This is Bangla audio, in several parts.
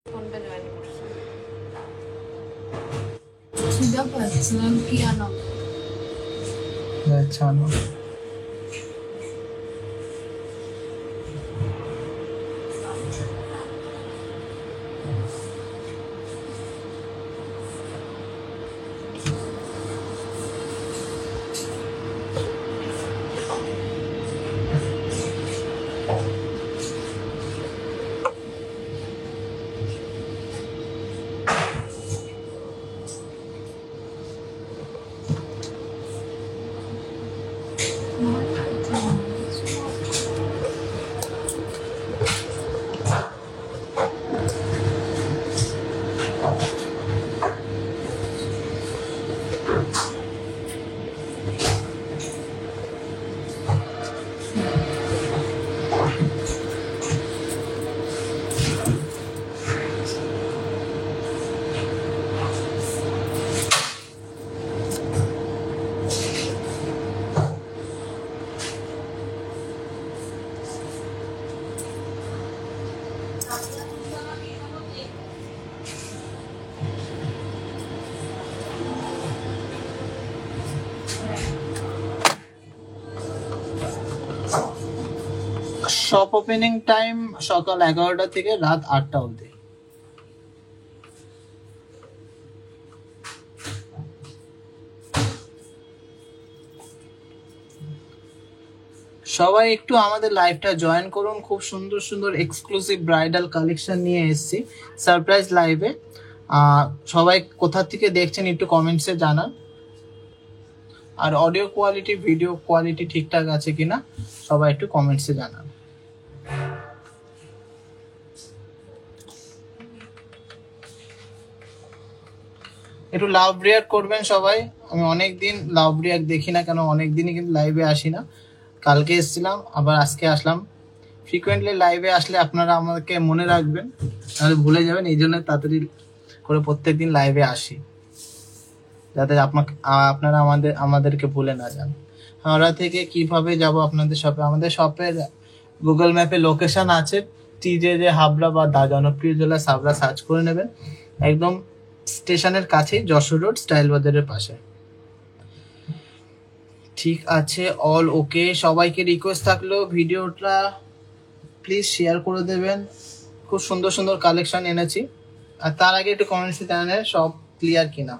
কোনটা জয়েন করছি? খিদা পাচ্ছে না, কি আনো? আচ্ছা আনো। শপ ওপেনিং টাইম সকাল 11টা থেকে রাত 8টা অবধি। সবাই একটু আমাদের লাইভটা জয়েন করুন। খুব সুন্দর সুন্দর এক্সক্লুসিভ ব্রাইডাল কালেকশন নিয়ে এসেছি সারপ্রাইজ লাইভে। সবাই কোথা থেকে দেখছেন একটু কমেন্টসে জানান। আর অডিও কোয়ালিটি ভিডিও কোয়ালিটি ঠিকঠাক আছে কিনা সবাই একটু কমেন্টসে জানান। একটু লাভ রিয়াক্ট করবেন সবাই। আমি অনেকদিন লাভ রিয়াক্ট দেখি না, কেন অনেকদিনই কিন্তু লাইভে আসি না। কালকে এসেছিলাম, আবার আজকে আসলাম। ফ্রিকোয়েন্টলি লাইভে আসলে আপনারা আমাকে মনে রাখবেন, নাহলে ভুলে যাবেন। এই জন্য তাড়াতাড়ি করে প্রত্যেকদিন লাইভে আসি, যাতে আপনারা আমাদেরকে ভুলে না যান। হাওড়া থেকে কিভাবে যাব আপনাদের শপে? আমাদের শপের গুগল ম্যাপে লোকেশন আছে, টিজে হাবড়া বা দা জনপ্রিয় জেলা সাবড়া সার্চ করে নেবেন। একদম স্টেশনের কাছে, যশোর রোড, স্টাইল বাজারের পাশে। ঠিক আছে, অল ওকে। সবাইকে রিকোয়েস্ট থাকলো ভিডিওটা প্লিজ শেয়ার করে দেবেন। খুব সুন্দর সুন্দর কালেকশন এনেছি। আর তার আগে একটু কমেন্টসে জানান সব ক্লিয়ার কিনা।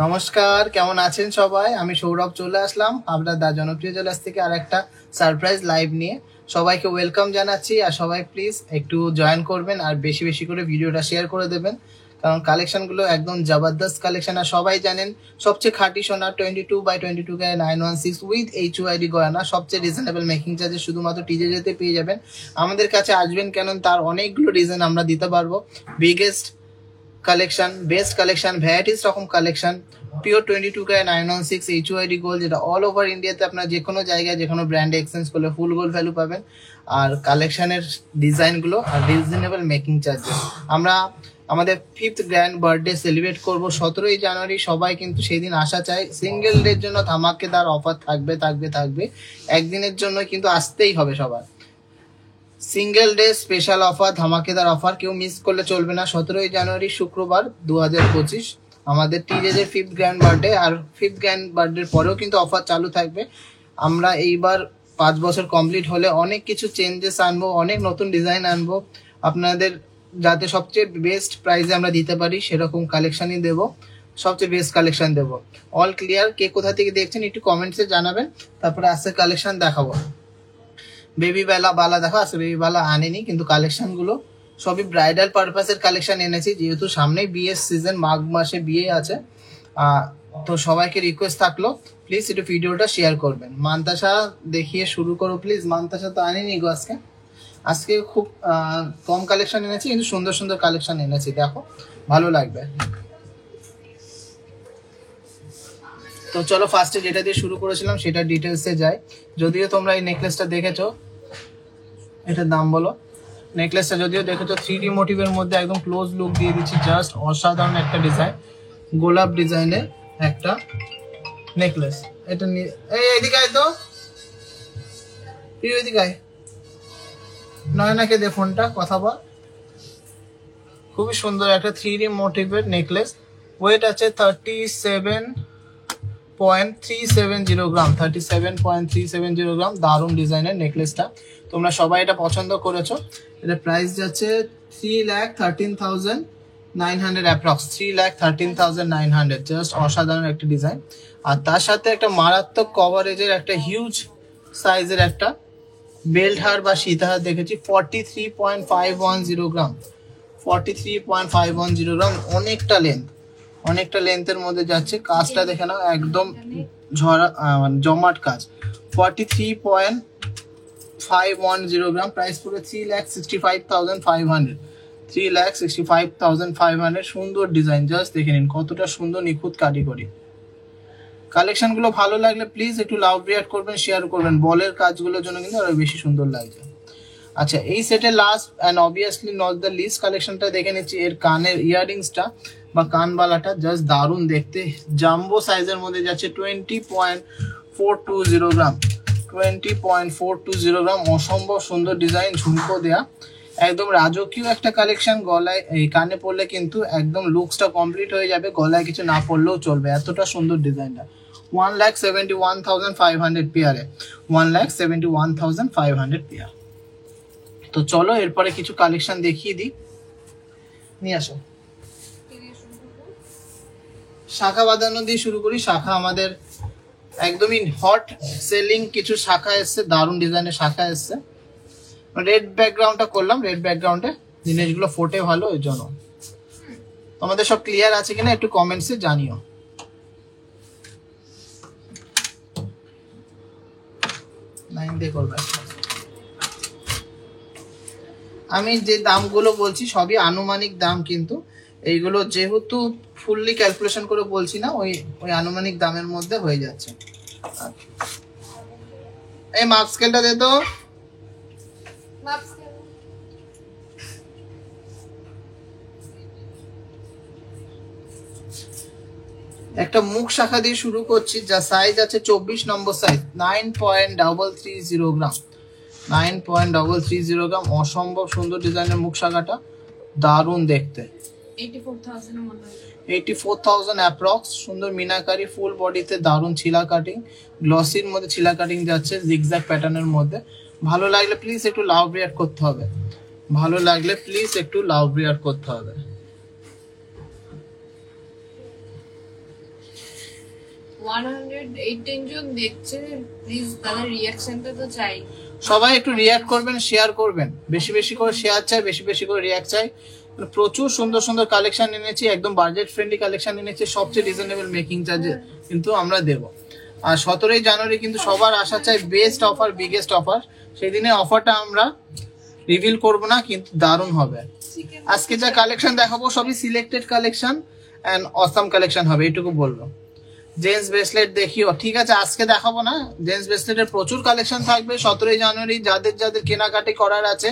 নমস্কার, কেমন আছেন সবাই? আমি সৌরভ চলে আসলাম আপনার দা জনপ্রিয় জেলাস থেকে আর একটা সারপ্রাইজ লাইভ নিয়ে। সবাইকে ওয়েলকাম জানাচ্ছি। আর সবাই প্লিজ একটু জয়েন করবেন আর বেশি বেশি করে ভিডিওটা শেয়ার করে দেবেন, কারণ কালেকশনগুলো একদম জবরদস্ত কালেকশন। আর সবাই জানেন সবচেয়ে খাঁটি সোনা 22/22 কে 916 উইথ HUID গয়না, সবচেয়ে রিজনেবল মেকিং চার্জে শুধুমাত্র টিজে যেতে পেয়ে যাবেন। আমাদের কাছে আসবেন কেন, তার অনেকগুলো রিজন আমরা দিতে পারবো। Biggest collection, best collection, varieties রকম collection, pure 22K 916 HUID gold, যেটা অল ওভার ইন্ডিয়াতে আপনার যে কোনো জায়গায় যে কোনো ব্র্যান্ডে এক্সচেঞ্জ করলে ফুল গোল্ড ভ্যালু পাবেন। আর কালেকশনের ডিজাইনগুলো আর রিজনেবল মেকিং চার্জেস। আমরা আমাদের 5th গ্র্যান্ড বার্থডে সেলিব্রেট করব 17ই জানুয়ারি। সবাই কিন্তু সেই দিন আসা চাই। সিঙ্গেল ডের জন্য ধামাকেদার অফার থাকবে থাকবে থাকবে। একদিনের জন্য কিন্তু আসতেই হবে সবার। সিঙ্গেল ডে স্পেশাল অফার, ধামাকেদার অফার, কেউ মিস করলে চলবে না। 17ই জানুয়ারি শুক্রবার 2025 আমাদের টিজেজের 5th গ্র্যান্ড বার্থডে। আর 5th গ্র্যান্ড বার্থডের পরেও কিন্তু অফার চালু থাকবে। আমরা এইবার 5 বছর কমপ্লিট হলে অনেক কিছু চেঞ্জেস আনবো, অনেক নতুন ডিজাইন আনবো আপনাদের, যাতে সবচেয়ে বেস্ট প্রাইসে আমরা দিতে পারি সেরকম কালেকশনই দেবো। সবচেয়ে বেস্ট কালেকশন দেবো। All clear? কে কোথা থেকে দেখছেন একটু কমেন্টসে জানাবেন, তারপরে আজকে কালেকশন দেখাবো। বেবি বালা দেখো, আছে বেবি বালা আনেনি, কিন্তু কালেকশন গুলো সবই ব্রাইডাল পারপাসের কালেকশন এনেছি, যেহেতু সামনেই বিয়ের সিজন, মাঘ মাসে বিয়ে আছে। তো সবাইকে রিকোয়েস্ট থাকলো প্লিজ একটু ভিডিওটা শেয়ার করবেন। মান্তাসা দেখিয়ে শুরু করো প্লিজ। মান্তাসা তো আনেনি গো আজকে। আজকে খুব কম কালেকশন এনেছি, কিন্তু সুন্দর সুন্দর কালেকশন এনেছি, দেখো ভালো লাগবে। তো চলো ফার্স্টে যেটা দিয়ে শুরু করেছিলাম সেটা ডিটেলসে যাই। যদিও তোমরা এই নেকলেসটা দেখেছো, এটার দাম বলো। নেকলেসটা যদিও দেখেছো 3D মোটিভের মধ্যে একদম ক্লোজ লুক দিয়ে দিচ্ছি, জাস্ট অসাধারণ একটা ডিজাইন, গোলাপ ডিজাইনের একটা নেকলেস। এটা এদিকে আয় তো, প্রিয় এদিকে আয়। নয়নাকে দে ফোনটা, কথা বল। খুবই সুন্দর একটা 3D মোটিভের নেকলেস, ওয়েট আছে 37.370 গ্রাম, 37.370 গ্রাম। দারুণ ডিজাইনের নেকলেসটা, তোমরা সবাই এটা পছন্দ করেছো। এটা প্রাইস যাচ্ছে 3,13,900 অ্যাপ্রক্স, 3,13,900। জাস্ট অসাধারণ একটা ডিজাইন। আর তার সাথে একটা মারাত্মক কভারেজের একটা হিউজ সাইজের একটা বেল্ট হার বা সীতাহার দেখেছি, 43.510 গ্রাম, 43.510 গ্রাম। অনেকটা লেন্থের মধ্যে যাচ্ছে। কাজটা দেখে নাও, একদম জমাট কাজ। 43.510 গ্রাম, প্রাইস পুরো 3,65,500, 3,65,500। সুন্দর ডিজাইন, জাস্ট দেখে নিন কতটা সুন্দর নিখুঁত কারিগরি। কালেকশন গুলো ভালো লাগলে প্লিজ একটু লাভ রিয়াক্ট করবেন, শেয়ার করবেন। বলের কাজগুলোর জন্য কিন্তু আরো বেশি সুন্দর লাগছে। আচ্ছা, এই সেটের last and obviously not the least কালেকশনটা দেখে নিচ্ছি। এর কানের ইয়াররিংসটা বা কানবালাটা জাস্ট দারুণ দেখতে। জাম্বো সাইজের মধ্যে যাচ্ছে, 20.420 গ্রাম, 20.420 গ্রাম। অসম্ভব সুন্দর ডিজাইন, ঝুমকো দেয়া, একদম রাজকীয় একটা কালেকশন। গলায় এই কানে পড়লে কিন্তু একদম লুকসটা কমপ্লিট হয়ে যাবে, গলায় কিছু না পড়লেও চলবে, এতটা সুন্দর ডিজাইনটা। 1,71,500 পেয়ারে, 1,71,500 পেয়ার। তো চলো এরপরে কিছু কালেকশন দেখিয়ে দিই, নিয়ে আসো। শাখা বাঁধানো দিয়ে শুরু করি। শাখা আমাদের একদমই হট সেলিং কিছু শাখা এসছে, দারুণ ডিজাইনের শাখা এসছে। রেড ব্যাকগ্রাউন্ডটা করলাম, রেড ব্যাকগ্রাউন্ডে জিনিসগুলো ফোটে ভালো, ওই জন্য। তোমাদের সব ক্লিয়ার আছে কিনা একটু কমেন্টসে জানিও। নাইন দিয়ে করবে। আমি যে দামগুলো বলছি সবই আনুমানিক দাম, কিন্তু এইগুলো যেহেতু ফুললি ক্যালকুলেশন করে বলছি না, ওই আনুমানিক দামের মধ্যে হয়ে যাচ্ছে। এই মাপ স্কেলটা দে তো। একটা মুখ শাখা দিয়ে শুরু করছি, যা সাইজ আছে 24 নম্বর সাইজ, 9.330 গ্রাম, 9.330 গ্রাম। অসম্ভব সুন্দর ডিজাইনের মুখ শাখাটা, দারুণ দেখতে। 84,000 অ্যাপ্রক্স। সুন্দর মিনাকারি, ফুল বডিতে দারুণ ছিলা কাটিং, গ্লসির মধ্যে ছিলা কাটিং যাচ্ছে জিগজ্যাগ প্যাটার্নের মধ্যে। ভালো লাগলে প্লিজ একটু লাভ রিয়াক্ট করতে হবে, ভালো লাগলে প্লিজ একটু লাভ রিয়াক্ট করতে হবে। সবাই একটু রিয়াক্ট করবেন, শেয়ার করবেন, বেশি বেশি করে শেয়ার চাই, বেশি বেশি করে রিয়াক্ট চাই। প্রচুর সুন্দর সুন্দর কালেকশন এনেছি, একদম বাজেট ফ্রেন্ডলি কালেকশন এনেছি, সবচেয়ে রিজনেবল মেকিং চার্জে কিন্তু আমরা দেব। আর 17 জানুয়ারি কিন্তু সবার আশা চাই বেস্ট অফার, বিগেস্ট অফার। সেই দিনে অফারটা আমরা রিভিল করব না, কিন্তু দারুণ হবে। আজকে যা কালেকশন দেখাবো সবই selected collection and awesome collection হবে, এটুকু বলবো। জেন্টস ব্রেসলেট দেখিও, ঠিক আছে আজকে দেখাবো না। জেন্টস ব্রেসলেটের প্রচুর কালেকশন থাকবে 17 জানুয়ারি। যাদের যাদের কেনাকাটি করার আছে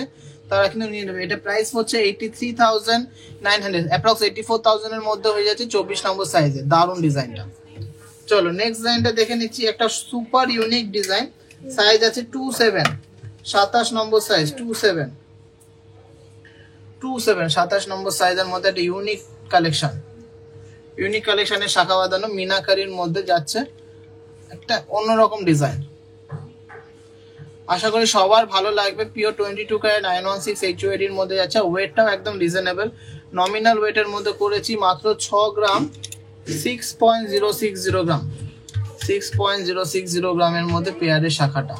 তারা কিন্তু নিয়ে নেবে। এটা প্রাইস হচ্ছে 83,900, অ্যাপ্রক্স 84,000 এর মধ্যে হয়ে যাচ্ছে, 24 নম্বর সাইজে। দারুণ ডিজাইনটা। চলো নেক্সট ডিজাইনটা দেখে নিচ্ছি। একটা সুপার ইউনিক ডিজাইন, সাইজ আছে 27, 27 নম্বর সাইজ, 27, 27 নম্বর সাইজের মধ্যে একটা ইউনিক কালেকশন। ইউনিক কালেকশনের শাখা বাঁধানো মিনাকারির মধ্যে যাচ্ছে, একটা অন্যরকম ডিজাইন। আশা করি সবার ভালো লাগবে। পিওর 22 ক্যারেট 916 HUAD এর মধ্যে যাচ্ছে। ওয়েটটাও একদম রিজনেবল, নমিনাল ওয়েটের মধ্যে করেছি মাত্র 6 গ্রাম, 6.060 গ্রাম, 6.060 গ্রামের মধ্যে পেয়ারের শাখাটা।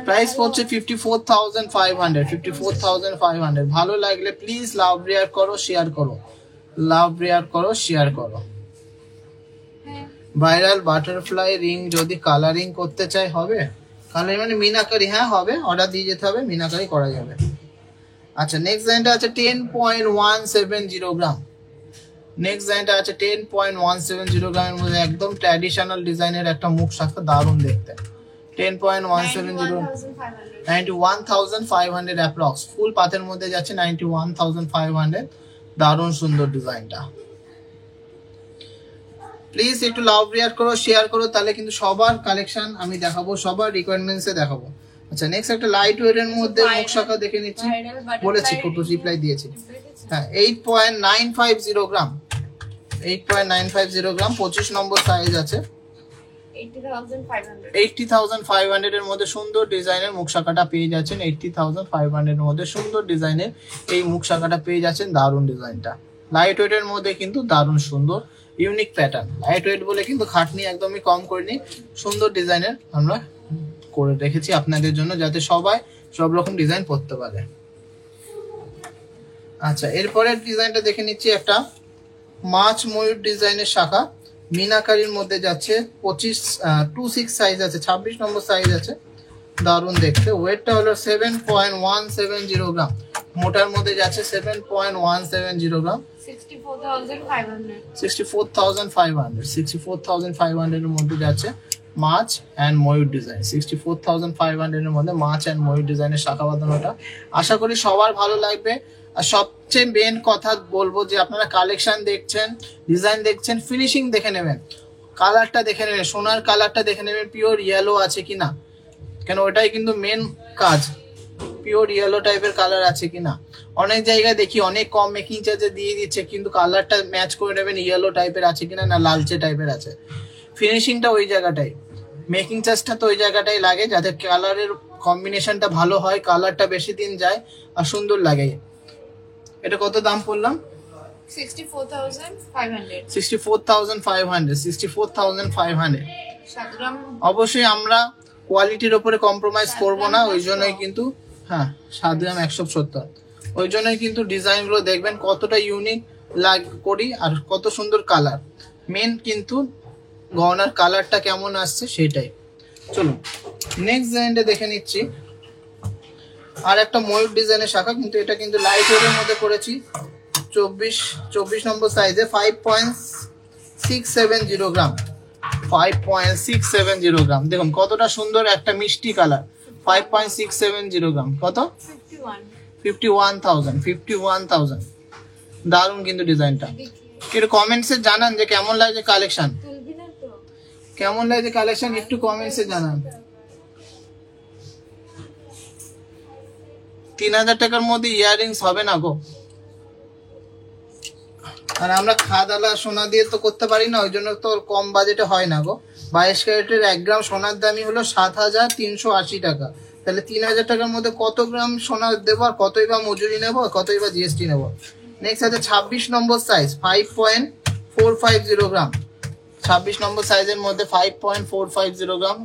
প্রাইস হচ্ছে 54,500, 54,500। ভালো লাগলে প্লিজ লাভ রিয়াক্ট করো, শেয়ার করো, লাভ রিয়াক্ট করো, শেয়ার করো। ভাইরাল বাটারফ্লাই রিং যদি কালারিং করতে চাই হবে, কালারিং মানে মিনাকারি, হ্যাঁ হবে, অর্ডার দিয়ে যেতে হবে, মিনাকারি করা যাবে। আচ্ছা নেক্সট ডিজাইনটা আছে 10.170 গ্রাম। নেক্সট ডিজাইনটা আছে 10.170 গ্রামের মধ্যে একদম ট্র্যাডিশনাল ডিজাইনের একটা মুখ শাখা, দারুণ দেখতে। 10.170, 91,500 অ্যাপ্রক্স। ফুল পাতের মধ্যে যাচ্ছে 91,500। দারুণ সুন্দর ডিজাইনটা। প্লিজ একটু লাভ রিয়াক্ট করো, শেয়ার করো, তাহলে কিন্তু সবার কালেকশন আমি দেখাবো, সবার রিকোয়ারমেন্টসে দেখাবো। আচ্ছা নেক্সট একটা লাইট ওয়েট এর মধ্যে মুখ শাখা দেখে নিচ্ছি, বলেছি ফটো রিপ্লাই দিয়েছি। হ্যাঁ 8.950 গ্রাম, 8.950 গ্রাম, 25 নম্বর সাইজ আছে। 80,500 এর মধ্যে সুন্দর ডিজাইনের মুখ শাখাটা পেয়ে যাচ্ছেন। 80,500 এর মধ্যে সুন্দর ডিজাইনের এই মুখ শাখাটা পেয়ে যাচ্ছেন। দারুণ ডিজাইনটা, লাইট ওয়েট এর মধ্যে কিন্তু দারুণ সুন্দর ইউনিক প্যাটার্ন। লাইট ওয়েট বলে কিন্তু খাটনি একদমই কম করিনি, সুন্দর ডিজাইনের আমরা করে রেখেছি আপনাদের জন্য, যাতে সবাই সব রকম ডিজাইন পরতে পারে। আচ্ছা এরপরের ডিজাইনটা দেখে নিচ্ছি, একটা মাছ ময়ূর ডিজাইনের শাখা মিনাকারির মধ্যে যাচ্ছে। 26 সাইজ আছে, 26 নম্বর সাইজ আছে। দারুণ দেখতে, ওয়েটটা হলো 7.170 গ্রাম, মোটার মধ্যে যাচ্ছে 7.170 গ্রাম। 64,500 এর মধ্যে যাচ্ছে মাছ অ্যান্ড ময়ূর ডিজাইন। 64,500 এর মধ্যে মাছ অ্যান্ড ময়ূর ডিজাইনের শাখা বাঁধানোটা আশা করি সবার ভালো লাগবে। আর সবচেয়ে মেন কথা বলবো যে আপনারা কালেকশন দেখছেন, ডিজাইন দেখছেন, ফিনিশিং দেখে নেবেন, কালারটা দেখে নেবেন, সোনার কালারটা দেখে নেবেন পিওর ইয়েলো আছে কিনা, কেন ওটাই কিন্তু মেন কাজ, পিওর ইয়েলো টাইপের কালার আছে কিনা। অনেক জায়গায় দেখি অনেক কম মেকিং চার্জে দিয়ে দিচ্ছে, কিন্তু কালারটা ম্যাচ করে নেবেন ইয়েলো টাইপের আছে কিনা, না লালচে টাইপের আছে। ফিনিশিংটা ওই জায়গাটাই, মেকিং চার্জটা তো ওই জায়গাটাই লাগে, যাতে কালারের কম্বিনেশনটা ভালো হয়, কালারটা বেশি দিন যায় আর সুন্দর লাগে। এটা কত দাম পড়লাম? 64,500। অবশ্যই আমরা কোয়ালিটির উপরে কম্প্রোমাইজ করব না, ওই জন্যই কিন্তু হ্যাঁ 7 গ্রাম 170, ওই জন্যই কিন্তু ডিজাইনগুলো দেখবেন কতটা ইউনিক করি আর কত সুন্দর কালার। মেন কিন্তু গহনার কালারটা কেমন আসছে সেটাই। চলুন নেক্সট ডিজাইনটা দেখে নিচ্ছি, আর একটা ময়ূর ডিজাইনের শাখা, কিন্তু এটা কিন্তু লাইট ওয়েটের মধ্যে করেছি। 24 নম্বর সাইজে 5.670 গ্রাম, 5.670 গ্রাম। দেখুন কতটা সুন্দর একটা মিষ্টি কালার। 5.670 গ্রাম, কত? 51,000। দারুণ কিন্তু ডিজাইনটা। একটু কমেন্টসে জানান যে কেমন লাগছে কালেকশন, কেমন লাগছে কালেকশন, একটু কমেন্টসে জানান। 3,000 টাকার মধ্যে ইয়াররিংস হবে না গো, আর আমরা খাদালা সোনা দিয়ে তো করতে পারি না, ওই জন্য তো কম বাজেটে হয় না গো। 22 ক্যারেটের 1 গ্রাম সোনার দামই হলো 7,380 টাকা। তাহলে 3,000 টাকার মধ্যে কত গ্রাম সোনা দেবো, আর কতই বা মজুরি নেবো, কতই বা জিএসটি নেবো। নেক্সট আছে 26 নম্বর সাইজ, 5.450 গ্রাম। 26 নম্বর সাইজের মধ্যে 5.450 গ্রাম।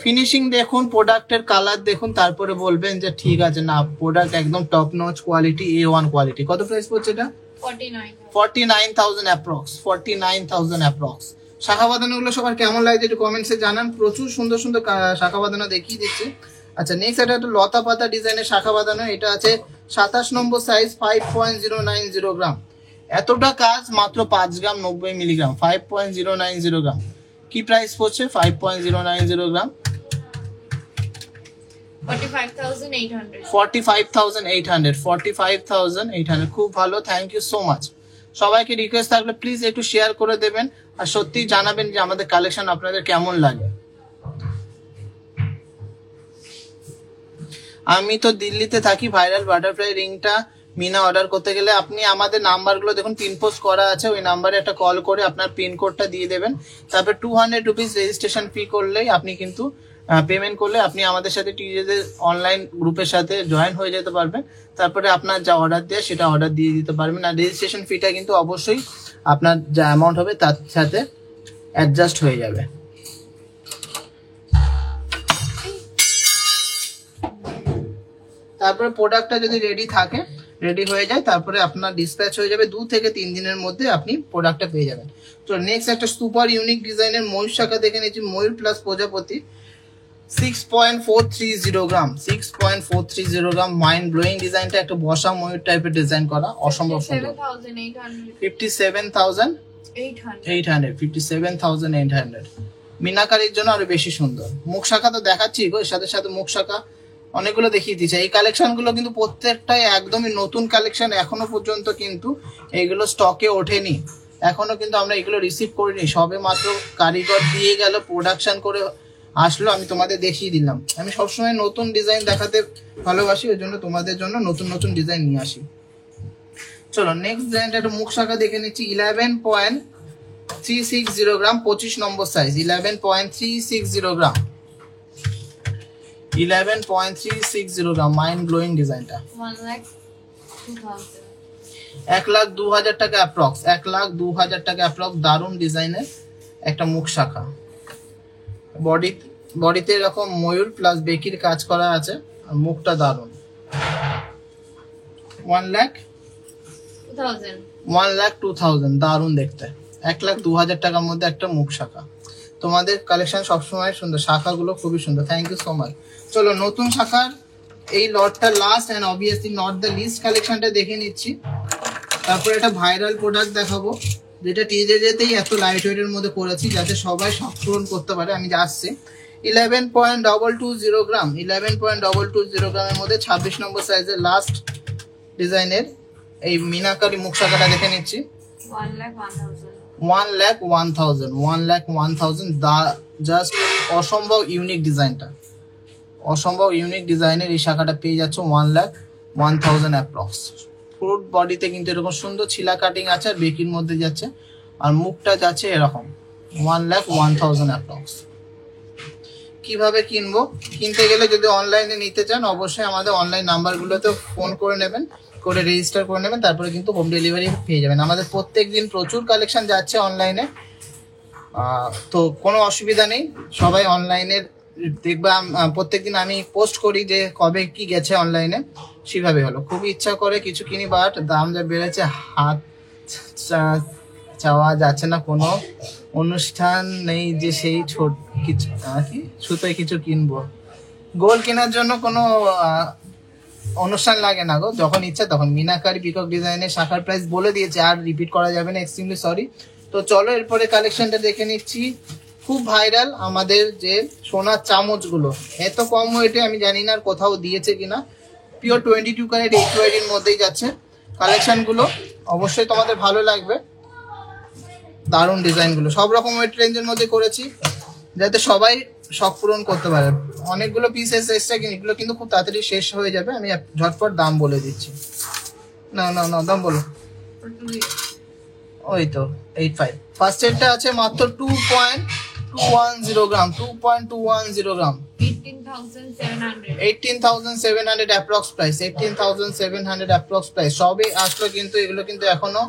ফিনিশিং দেখুন, প্রোডাক্টের কালার দেখুন, তারপরে বলবেন যে ঠিক আছে না প্রোডাক্ট একদম top notch quality, A1 quality. কত প্রাইস পড়ছে এটা? 49,000 অ্যাপ্রক্স, 49,000 অ্যাপ্রক্স। শাখা বাঁধানো গুলো সবার কেমন লাগছে একটু কমেন্টসে জানান। প্রচুর সুন্দর সুন্দর শাখা বাঁধানো দেখিয়ে দিচ্ছি। আচ্ছা নেক্সট এটা একটা লতা পাতা ডিজাইনের শাখা বাঁধানো, এটা আছে 27 নম্বর সাইজ, 5.090 গ্রাম। এতটা কাজ মাত্র 5 গ্রাম 90 মিলিগ্রাম, 5.090 গ্রাম। কি প্রাইস পড়ছে? 5.090 গ্রাম, 45,800। খুব ভালো, থ্যাংক ইউ সো মাচ। সবাইকে রিকোয়েস্ট থাকলে প্লিজ একটু শেয়ার করে দেবেন, আর সত্যি জানাবেন যে আমাদের কালেকশন আপনাদের কেমন লাগে। আমি তো দিল্লিতে থাকি, ভাইরাল বাটারফ্লাই রিংটা মিনা অর্ডার করতে গেলে আপনি আমাদের নাম্বারগুলো দেখুন পিন পোস্ট করা আছে, ওই নাম্বারে একটা কল করে আপনার পিন কোডটা দিয়ে দেবেন। তারপর 200 রুপিস রেজিস্ট্রেশন ফি করলেই আপনি কিন্তু পেমেন্ট করলে আপনি আমাদের সাথে টিজেদের অনলাইন গ্রুপের সাথে জয়েন হয়ে যেতে পারবেন। তারপরে আপনার যা অর্ডার দেয় সেটা অর্ডার দিয়ে দিতে পারবেন। আর রেজিস্ট্রেশন ফিটা কিন্তু অবশ্যই আপনার যা অ্যামাউন্ট হবে তার সাথে অ্যাডজাস্ট হয়ে যাবে। তারপরে প্রোডাক্টটা যদি রেডি হয়ে যায়, তারপরে আপনার ডিসপ্যাচ হয়ে যাবে, 2 থেকে 3 দিনের মধ্যে আপনি প্রোডাক্টটা পেয়ে যাবেন। তো নেক্সট একটা সুপার ইউনিক ডিজাইনের ময়ূর শাখা দেখে নিচ্ছি, ময়ূর প্লাস প্রজাপতি। 6.430 গ্রাম, 6.430 গ্রাম। মাইন্ড ব্লোয়িং ডিজাইনটা, একটা বসা ময়ূর টাইপের ডিজাইন করা, অসম্ভব সুন্দর। 57,800। মিনাকারির জন্য আরো বেশি সুন্দর। মুখ শাখা তো দেখাচ্ছি গো, এর সাথে সাথে মুখ শাখা অনেকগুলো দেখিয়ে দিচ্ছে। এই কালেকশন গুলো কিন্তু প্রত্যেকটাই একদমই নতুন কালেকশন, এখনো পর্যন্ত কিন্তু এইগুলো স্টকে ওঠেনি। এখনো কিন্তু আমরা এগুলো রিসিভ করিনি, সবে মাত্র কারিগর দিয়ে গেল, প্রোডাকশন করে আসলো, আমি তোমাদের দেখিয়ে দিলাম। আমি সবসময় নতুন ডিজাইন দেখাতে ভালোবাসি, ওই জন্য তোমাদের জন্য নতুন নতুন ডিজাইন নিয়ে আসি। চলো নেক্সট ডিজাইনটা একটা মুখ শাখা দেখে নিচ্ছি। 11.360 গ্রাম, 25 নম্বর সাইজ। 11.360 গ্রাম, 11.360 গ্রাম, মাইন্ড ব্লোয়িং ডিজাইনটা। 1,02,000 1,02,000 টাকা অ্যাপ্রক্স, 1,02,000 টাকা অ্যাপ্রক্স। দারুণ ডিজাইনের একটা মুখ শাখা। বডিতে এরকম ময়ূর প্লাস বেকির কাজ করা আছে, আর মুখটা দারুণ। 1,02,000, দারুণ দেখতে। 1,02,000 টাকার মধ্যে একটা মুখ শাখা। তোমাদের কালেকশন সবসময় সুন্দর, শাখাগুলো খুবই সুন্দর। Thank you so much. চলো নতুন শাখার এই লটটা last and obviously not the least কালেকশনটা দেখে নিচ্ছি। তারপরে একটা ভাইরাল প্রোডাক্ট দেখাবো, যেটা টিজে যেতেই এত লাইট ওয়েটের মধ্যে করেছি যাতে সবাই শখ পূরণ করতে পারে। আমি আসছি 11.220 গ্রাম, 11.220 গ্রামের মধ্যে 26 নম্বর সাইজের লাস্ট ডিজাইনের এই মিনাকারি মুখ শাখাটা দেখে নিচ্ছি। 1,01,000, জাস্ট অসম্ভব ইউনিক ডিজাইনটা, অসম্ভব ইউনিক ডিজাইনের এই শাখাটা পেয়ে যাচ্ছে 1,01,000 অ্যাপ্রক্স। ফুল বডিতে কিন্তু এরকম সুন্দর ছিলা কাটিং আছে, আর বেকির মধ্যে যাচ্ছে, আর মুখটা যাচ্ছে এরকম। 1,01,000 অ্যাপ্রক্স। কিভাবে কিনবো? কিনতে গেলে যদি অনলাইনে নিতে চান অবশ্যই আমাদের অনলাইন নাম্বারগুলোতে ফোন করে নেবেন, করে রেজিস্টার করে নেবেন, তারপরে কিন্তু হোম ডেলিভারি পেয়ে যাবেন। আমাদের প্রত্যেক দিন প্রচুর কালেকশন যাচ্ছে অনলাইনে, তো কোনো অসুবিধা নেই। সবাই অনলাইনের দেখবা, প্রত্যেকদিন আমি পোস্ট করি যে কবে কি গেছে অনলাইনে, সেভাবে হলো। খুবই ইচ্ছা করে কিছু কিনি, বাট দাম যা বেড়েছে হাত চাওয়া যাচ্ছে না। কোনো অনুষ্ঠান নেই যে সেই ছোট কিছু কি সুতোয় কিছু কিনবো। গোল কেনার জন্য কোনো অনুষ্ঠান লাগে না গো, যখন ইচ্ছা তখন। মিনাকারি পিকক ডিজাইনের শাখার প্রাইস বলে দিয়েছে, আর রিপিট করা যাবে না, এক্সট্রিমলি সরি। তো চলো এরপরে কালেকশনটা দেখে নিচ্ছি। খুব ভাইরাল আমাদের যে সোনার চামচগুলো, এত কম ওয়েটে আমি জানি না আর কোথাও দিয়েছে কিনা। পিওর 22 ক্যারেট HYD এর মধ্যেই যাচ্ছে কালেকশনগুলো, অবশ্যই তোমাদের ভালো লাগবে। দারুণ ডিজাইনগুলো, সব রকম ওয়েট রেঞ্জের মধ্যে করেছি যাতে সবাই শখ পূরণ করতে পারে। অনেকগুলো পিস এসছে, এগুলো কিন্তু খুব তাড়াতাড়ি শেষ হয়ে যাবে। আমি ঝটপট দাম বলে দিচ্ছি। না দাম বলো। ওই তো 85। ফার্স্ট এডটা আছে মাত্র 2.210 গ্রাম, 2.210 গ্রাম, 18,700 অ্যাপ্রক্স প্রাইস, 18,700 অ্যাপ্রক্স প্রাইস। সবই আসলো কিন্তু এগুলো কিন্তু এখনো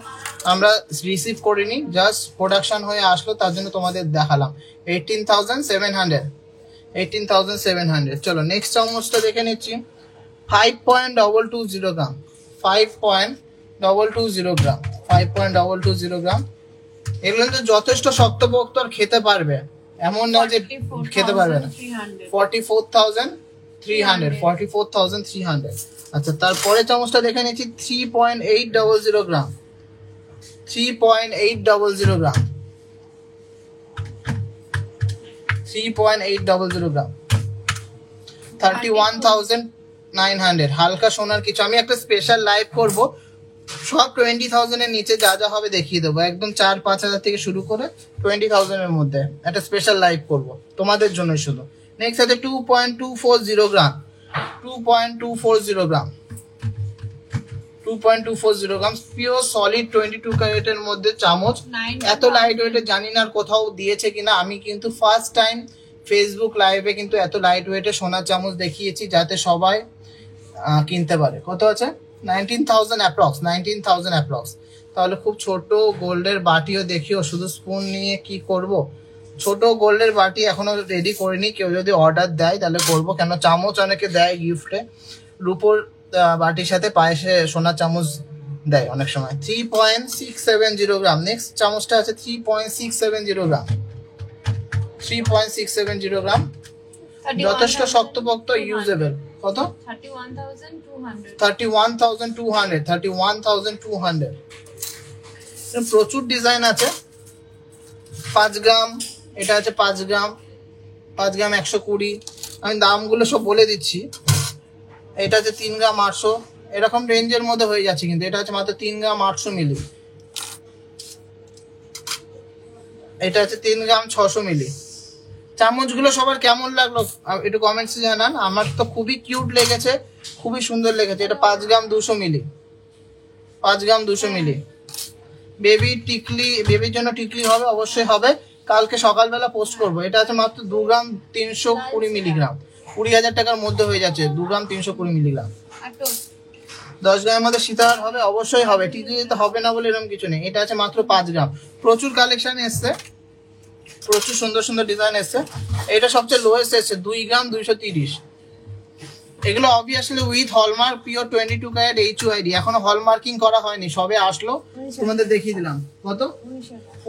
আমরা রিসিভ করিনি, জাস্ট প্রোডাকশন হয়ে আসলো, তার জন্য তোমাদের দেখালাম। 18,700। চলো নেক্সট চামচটা দেখে নিচ্ছি। 5.220 গ্রাম, 5.220 গ্রাম, 5.220 গ্রাম। এগুলো কিন্তু যথেষ্ট শক্তপোক্ত, আর খেতে পারবে, এমন না যে খেতে পারবে না। 44,300। আচ্ছা, তারপরে চামচটা দেখে নিচ্ছি। 3.800 গ্রাম, 3.800 গ্রাম, 3.800 গ্রাম, 31,900। হালকা সোনার কিছু, আমি একটা স্পেশাল লাইভ করব, সব 20,000 এর নিচে যা যা হবে দেখিয়ে দেবো, একদম 4-5 হাজার থেকে শুরু করে 20,000 এর মধ্যে একটা স্পেশাল লাইভ করব তোমাদের জন্য শুধু। নেক্সট আছে 2.240 গ্রাম, 2.240 গ্রাম, 2.240 গ্রাম, পিওর সলিড 22 ক্যারেটের মধ্যে চামচ। এত লাইট ওয়েটে জানি না আর কোথাও দিয়েছে কিনা। আমি কিন্তু ফার্স্ট টাইম ফেসবুক লাইভে কিন্তু এত লাইট ওয়েটে সোনার চামচ দেখিয়েছি যাতে সবাই কিনতে পারে। কত আছে? 19,000 অ্যাপ্রক্স, 19,000 অ্যাপ্রক্স। তাহলে খুব ছোট গোল্ডের বাটিও দেখিও, শুধু স্পুন নিয়ে কি করব। ছোট গোল্ডের বাটি এখনো রেডি করিনি, কেউ যদি অর্ডার দেয় তাহলে করবো, কেন চামচ অনেকে দেয় গিফটে, রূপোর বাটির সাথে পায়েসে সোনার চামচ দেয় অনেক সময়। 3.670 গ্রাম। নেক্সট চামচটা আছে 3.670 গ্রাম, 3.670 গ্রাম, যথেষ্ট শক্তপোক্ত, ইউজেবল। কত? 31,200। প্রচুর ডিজাইন আছে। 5 গ্রাম, এটা আছে 5 গ্রাম, 5 গ্রাম 120। আমি দামগুলো সব বলে দিচ্ছি। এটা আছে 3 গ্রাম 800, এরকম রেঞ্জের মধ্যে হয়ে যাচ্ছে, কিন্তু এটা হচ্ছে মাত্র 3 গ্রাম 800 মিলি। এটা হচ্ছে 3 গ্রাম 600 মিলি। চামচগুলো সবার কেমন লাগলো একটু কমেন্টসে জানান। আমার তো খুবই কিউট লেগেছে, খুবই সুন্দর লেগেছে। এটা 5 গ্রাম 200 মিলি, 5 গ্রাম 200 মিলি। বেবি টিকলি, বেবির জন্য টিকলি হবে, অবশ্যই হবে। কালকে সকালবেলা পোস্ট করবো। এটা আছে মাত্র 2 গ্রাম 320 মিলিগ্রাম, 20,000 টাকার মধ্যে হয়ে যাচ্ছে। 2 গ্রাম 320 মিলিগ্রাম। 10 গ্রামের মধ্যে সীতাহার হবে, অবশ্যই হবে। টিকলি তো হবে না বলে এরকম কিছু নেই। এটা আছে মাত্র 5 গ্রাম। প্রচুর কালেকশন এসছে, প্রচুর সুন্দর সুন্দর ডিজাইন এসছে। এটা সবচেয়ে লোয়েস্ট এসছে 2 গ্রাম 230। এগুলো obviously with hallmark, pure 22 carat HUID। এখনো হলমার্কিং করা হয়নি, সবে আসলো, তোমাদের দেখিয়ে দিলাম। কত?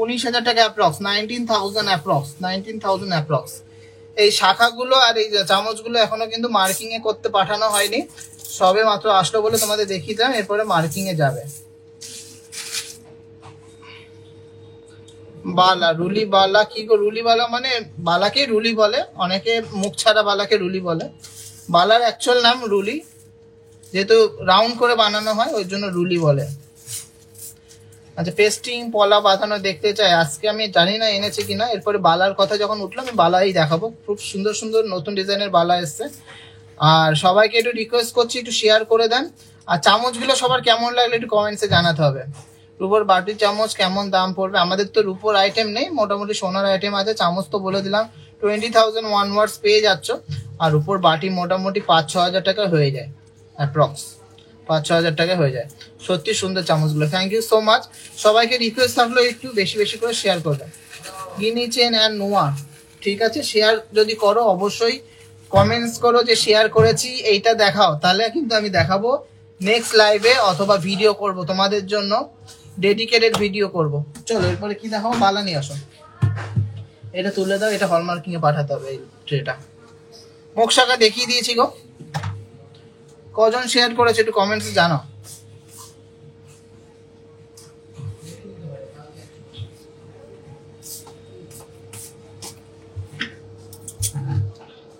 19,000 টাকা অ্যাপ্রক্স, 19,000 অ্যাপ্রক্স, 19,000 অ্যাপ্রক্স। এই শাখাগুলো আর এই চামচগুলো এখনো কিন্তু মার্কিং এ করতে পাঠানো হয়নি, সবে মাত্র আসলো বলে তোমাদের দেখিয়ে দিলাম। এরপরে মার্কিং এ যাবে। বালা, রুলি বালা কি গো? রুলি বালা মানে বালাকে রুলি বলে, অনেকে মুখ ছাড়া বালাকে রুলি বলে। বালার অ্যাকচুয়াল নাম রুলি, যেহেতু রাউন্ড করে বানানো হয় ওই জন্য রুলি বলে। আচ্ছা, পেস্টিং পলা বাঁধানো দেখতে চাই। আজকে আমি জানি না এনেছে কিনা, এরপরে বালার কথা যখন উঠলো আমি বালাই দেখাবো। খুব সুন্দর সুন্দর নতুন ডিজাইনের বালা এসছে। আর সবাইকে একটু রিকোয়েস্ট করছি একটু শেয়ার করে দেন। আর চামচগুলো সবার কেমন লাগলো একটু কমেন্টসে জানাতে হবে। রূপোর বাটির চামচ কেমন দাম পড়বে? আমাদের তো রূপোর আইটেম নেই, মোটামুটি সোনার আইটেম আছে। চামচ তো বলে দিলাম 20,000 ওয়ার্ডস পেয়ে যাচ্ছ। আর রূপোর বাটি মোটামুটি 5-6 হাজার টাকা হয়ে যায়, অ্যাপ্রক্স 5-6 হাজার টাকা হয়ে যায়। সত্যি সুন্দর চামচগুলো। Thank you so much. সবাইকে রিকোয়েস্ট থাকলো একটু বেশি বেশি করে শেয়ার করবেন। গিনি চেন অ্যান্ড নোয়া, ঠিক আছে, শেয়ার যদি করো অবশ্যই কমেন্টস করো যে শেয়ার করেছি, এইটা দেখাও, তাহলে কিন্তু আমি দেখাবো নেক্সট লাইভে, অথবা ভিডিও করব তোমাদের জন্য, ডেডিকেটেড ভিডিও করব। চলো এরপরে কি দেখাবো? বালা নিয়ে আসো। এটা তুলে দাও, এটা হলমার্কিং এ পাঠাতে হবে। এই ট্রেটা মুখ শাখা দেখিয়ে দিয়েছি গো। কজন শেয়ার করেছে একটু কমেন্টসে জানাও।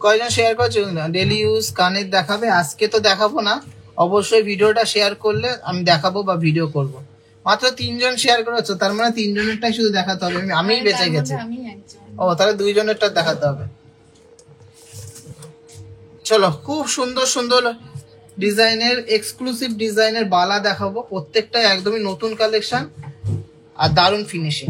কয়জন শেয়ার করেছে? ডেলি ইউজ কানের দেখাবে, আজকে তো দেখাবো না, অবশ্যই ভিডিওটা শেয়ার করলে আমি দেখাবো বা ভিডিও করব। মাত্র 3 জন শেয়ার করেছো, তার মানে 3 জনেরটাই শুধু দেখাতে হবে। আমিই বেঁচে গেছি। ও তাহলে 2 জনেরটা দেখাতে হবে। চলো, খুব সুন্দর সুন্দর ডিজাইনের, এক্সক্লুসিভ ডিজাইনের বালা দেখাবো। প্রত্যেকটা একদমই নতুন কালেকশন আর দারুণ ফিনিশিং।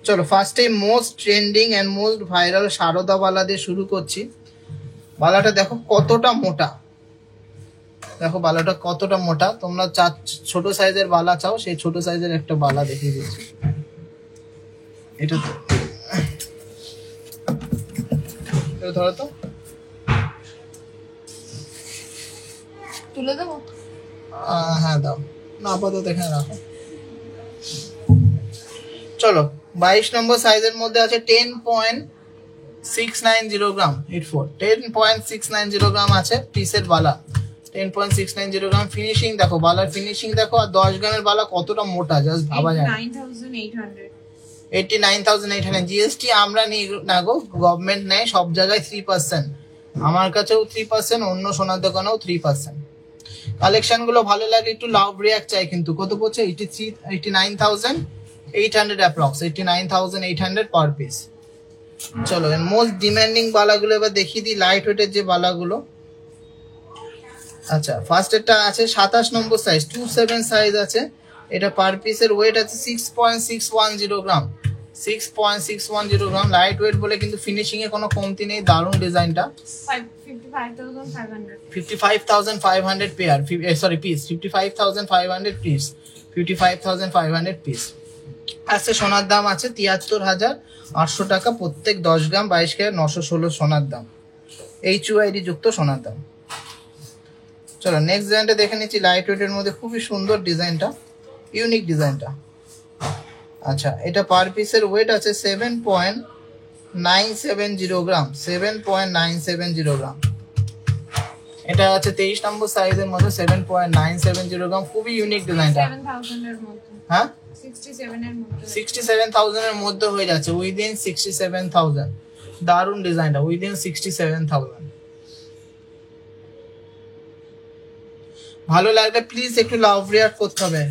চলো ফার্স্টে most trending and most viral সারদা বালা দিয়ে শুরু করছি। বালাটা দেখো কতটা মোটা, দেখো বালাটা কতটা মোটা। তোমরা ছোট সাইজের বালা চাও, সেই ছোট সাইজের একটা বালা দেখিয়ে দিচ্ছি। এটা তো ধরো তো, তুলে দেবো? হ্যাঁ দাও না, আপাতত এখানে রাখো। চলো 22 নম্বর সাইজের মধ্যে আছে 10.690 গ্রাম, 10.690 গ্রাম আছে পিসের বালা। 10.690 গ্রাম। ফিনিশিং দেখো, বালার ফিনিশিং দেখো। আর 10 গ্রামের বালা কতটা মোটা, জাস্ট ভাবা যায়। 89,800 জিএসটি আমরা নিই না গো, গভর্নমেন্ট নেয় সব জায়গায় 3%। আমার কাছেও 3%, অন্য সোনার দোকানেও 3%। কালেকশন গুলো ভালো লাগে একটু লাভ রিয়াক্ট চাই কিন্তু। কত পড়ছে? 89,800 অ্যাপ্রক্স, 89,800 পার পিস। চলো মোস্ট ডিমান্ডিং বালাগুলো এবার দেখিয়ে দিই, লাইট ওয়েটের যে বালাগুলো। আচ্ছা, ফার্স্ট এটা আছে 27 নম্বর সাইজ, 27 সাইজ আছে। এটা পার পিসের ওয়েট আছে 6.610 গ্রাম, 6.610 গ্রাম। লাইট ওয়েট বলে কিন্তু ফিনিশিং এ কোনো কমতি নেই। দারুণ ডিজাইনটা। 55,500 pair, sorry piece, 55,500 piece, 55,500 piece. আজকে সোনার দাম আছে 73,800 টাকা প্রত্যেক 10 গ্রাম 22 ক্যারেট 916 সোনার দাম, HUID যুক্ত সোনার দাম। চলো নেক্সট ডিজাইনটা দেখে নিচ্ছি। লাইট ওয়েটের মধ্যে খুবই সুন্দর ডিজাইনটা, ইউনিক ডিজাইনটা। আচ্ছা, এটা পার পিসের ওয়েট আছে 7.970 গ্রাম, 7.970 গ্রাম। এটা আছে 23 নম্বর সাইজের মধ্যে, 7.970 গ্রাম। খুবই ইউনিক ডিজাইনটা। হ্যাঁ 67,000 এর মধ্যে হয়ে যাচ্ছে, উইদিন 67,000। দারুণ ডিজাইনটা, উইদিন 67,000। ভালো লাগলে প্লিজ একটু লাভ রিয়াক্ট করতে হবে।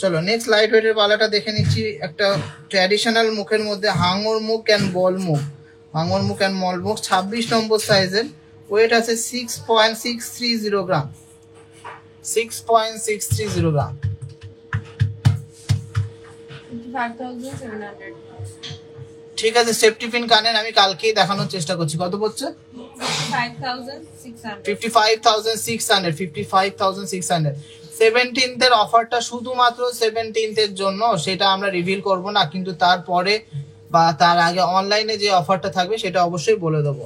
চলো নেক্সট লাইট ওয়েটের বালাটা দেখে নিচ্ছি। একটা ট্র্যাডিশনাল মুখের মধ্যে হাঙর মুখ অ্যান্ড বল মুখ, হাঙর মুখ অ্যান্ড মল মুখ, 26 নম্বর সাইজের, ওয়েট আছে 6.630 গ্রাম, 6.630 গ্রাম। 55,700 ঠিক আছে, সেফটি পিন কানেন আমি কালকেই দেখানোর চেষ্টা করছি। কত পড়ছে? 55,600 55,600, 55,600। 17th এর অফারটা শুধুমাত্র 17th এর জন্য, সেটা আমরা রিভিল করব না, কিন্তু তারপরে বা তার আগে অনলাইনে যে অফারটা থাকবে সেটা অবশ্যই বলে দেবো।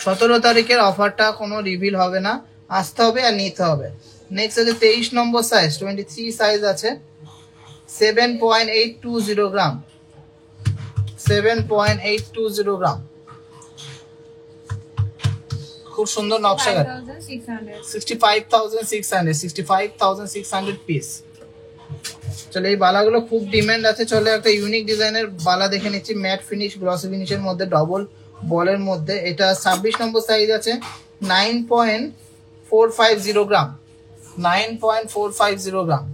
17 তারিখের অফারটা কোনো রিভিল হবে না, আসতে হবে আর নিতে হবে। নেক্সট আছে 23 নম্বর সাইজ, 23 সাইজ আছে, 7.820 গ্রাম, 7.820 গ্রাম। খুব সুন্দর নকশা, 65,600, 65,600 পিস। চলো এই বালাগুলো খুব ডিমান্ড আছে। চলো একটা ইউনিক ডিজাইনের বালা দেখে নিচ্ছি, ম্যাট ফিনিশ গ্লসি ফিনিশের মধ্যে, ডবল বলের মধ্যে। এটা 26 নম্বর সাইজ আছে, 9.450 গ্রাম, 9.450 গ্রাম,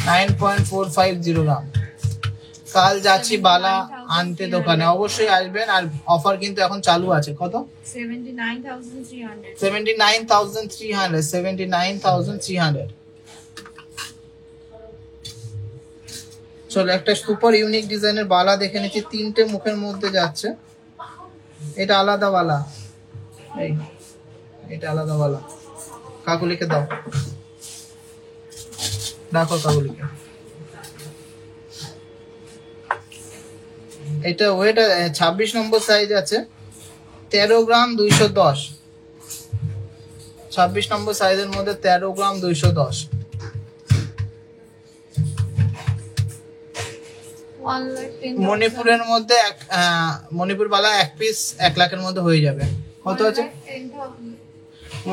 9.450 গ্রাম। কাল যাচ্ছি বালা আনতে দোকানে, অবশ্যই আসবেন। আর অফার কিন্তু এখন চালু আছে। কত? 79,300 79,300, 79,300। চলো একটা সুপার ইউনিক ডিজাইনের বালা দেখে নিচ্ছি, 3টে মুখের মধ্যে যাচ্ছে। এটা আলাদা বালা, এই এটা আলাদা বালা। কাকুলিকে দাও, দেখো কাকুলিকে। এটা ওয়েট 26 নম্বর সাইজ আছে, 13 গ্রাম 210, 26 নম্বর সাইজের মধ্যে 13 গ্রাম 210। মণিপুরের মধ্যে মণিপুর বালা এক পিস 1 লাখের মধ্যে হয়ে যাবে। কত আছে?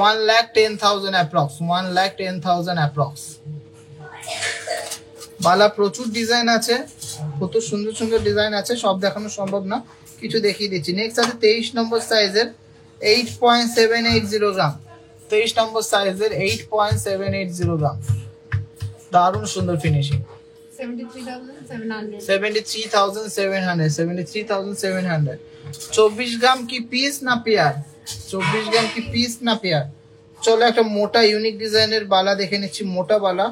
1,10,000 অ্যাপ্রক্স, 1,10,000 অ্যাপ্রক্স। বালা প্রচুর ডিজাইন আছে, কত সুন্দর সুন্দর ডিজাইন আছে, সব দেখানো সম্ভব না, কিছু দেখিয়ে দিচ্ছি। নেক্সট আছে 23 নম্বর সাইজের, 8.780 গ্রাম, 23 নম্বর সাইজের 8.780 গ্রাম। দারুণ সুন্দর ফিনিশিং। 73,700 73,700, 73,700। 24 গ্রাম কি পিস না পেয়ার? 24 গ্রাম কি পিস না পেয়ার? চলো একটা মোটা ইউনিক ডিজাইনের বালা দেখে নিচ্ছি, মোটা বালা,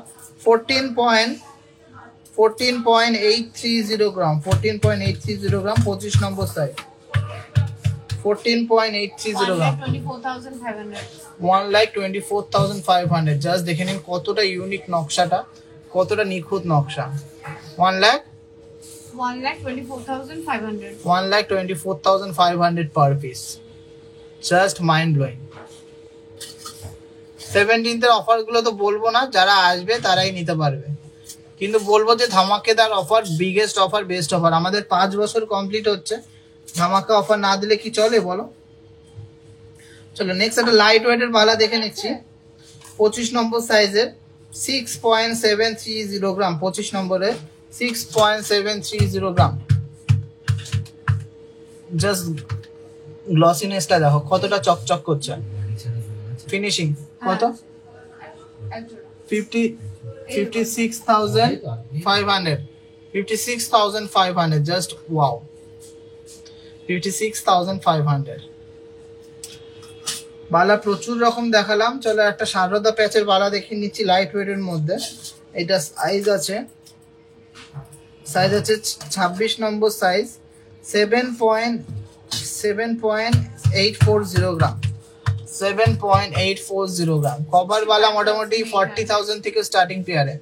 14.830 গ্রাম, 14.830 গ্রাম, 25 নম্বর সাইজ, 14.830 গ্রাম, 1,24,500। জাস্ট দেখে নিন কতটা ইউনিক নকশাটা, কতটা নিখুঁত নকশা। 1,24,500 1,24,500 per piece, just mind blowing. 17th এর অফার গুলো তো বলবো না, যারা আসবে তারাই নিতে পারবে, কিন্তু বলবো যে ধামাকেদার offer, biggest offer, best offer. আমাদের 5 বছর কমপ্লিট হচ্ছে, ধামাকা অফার না দিলে কি চলে বলো? চলো নেক্সট একটা লাইট ওয়েটের বালা দেখে নিচ্ছি, 25 নম্বর সাইজের, 6.730 গ্রাম, 25 নম্বরে 6.730 গ্রাম। জাস্ট গ্লসিনেসটা দেখো কতটা চকচক করছে, ফিনিশিং কত? 56,500, 56,500, জাস্ট ওয়াও, 56,500। বালা প্রচুর রকম দেখালাম। চলো একটা সারদা প্যাচের বালা দেখে নিচ্ছি লাইট ওয়েটের মধ্যে। এটা সাইজ আছে 26 নম্বর সাইজ, 7.840 গ্রাম, 7.840 গ্রাম। কভার বালা মোটামুটি 40,000 থেকে স্টার্টিং পেয়ারে।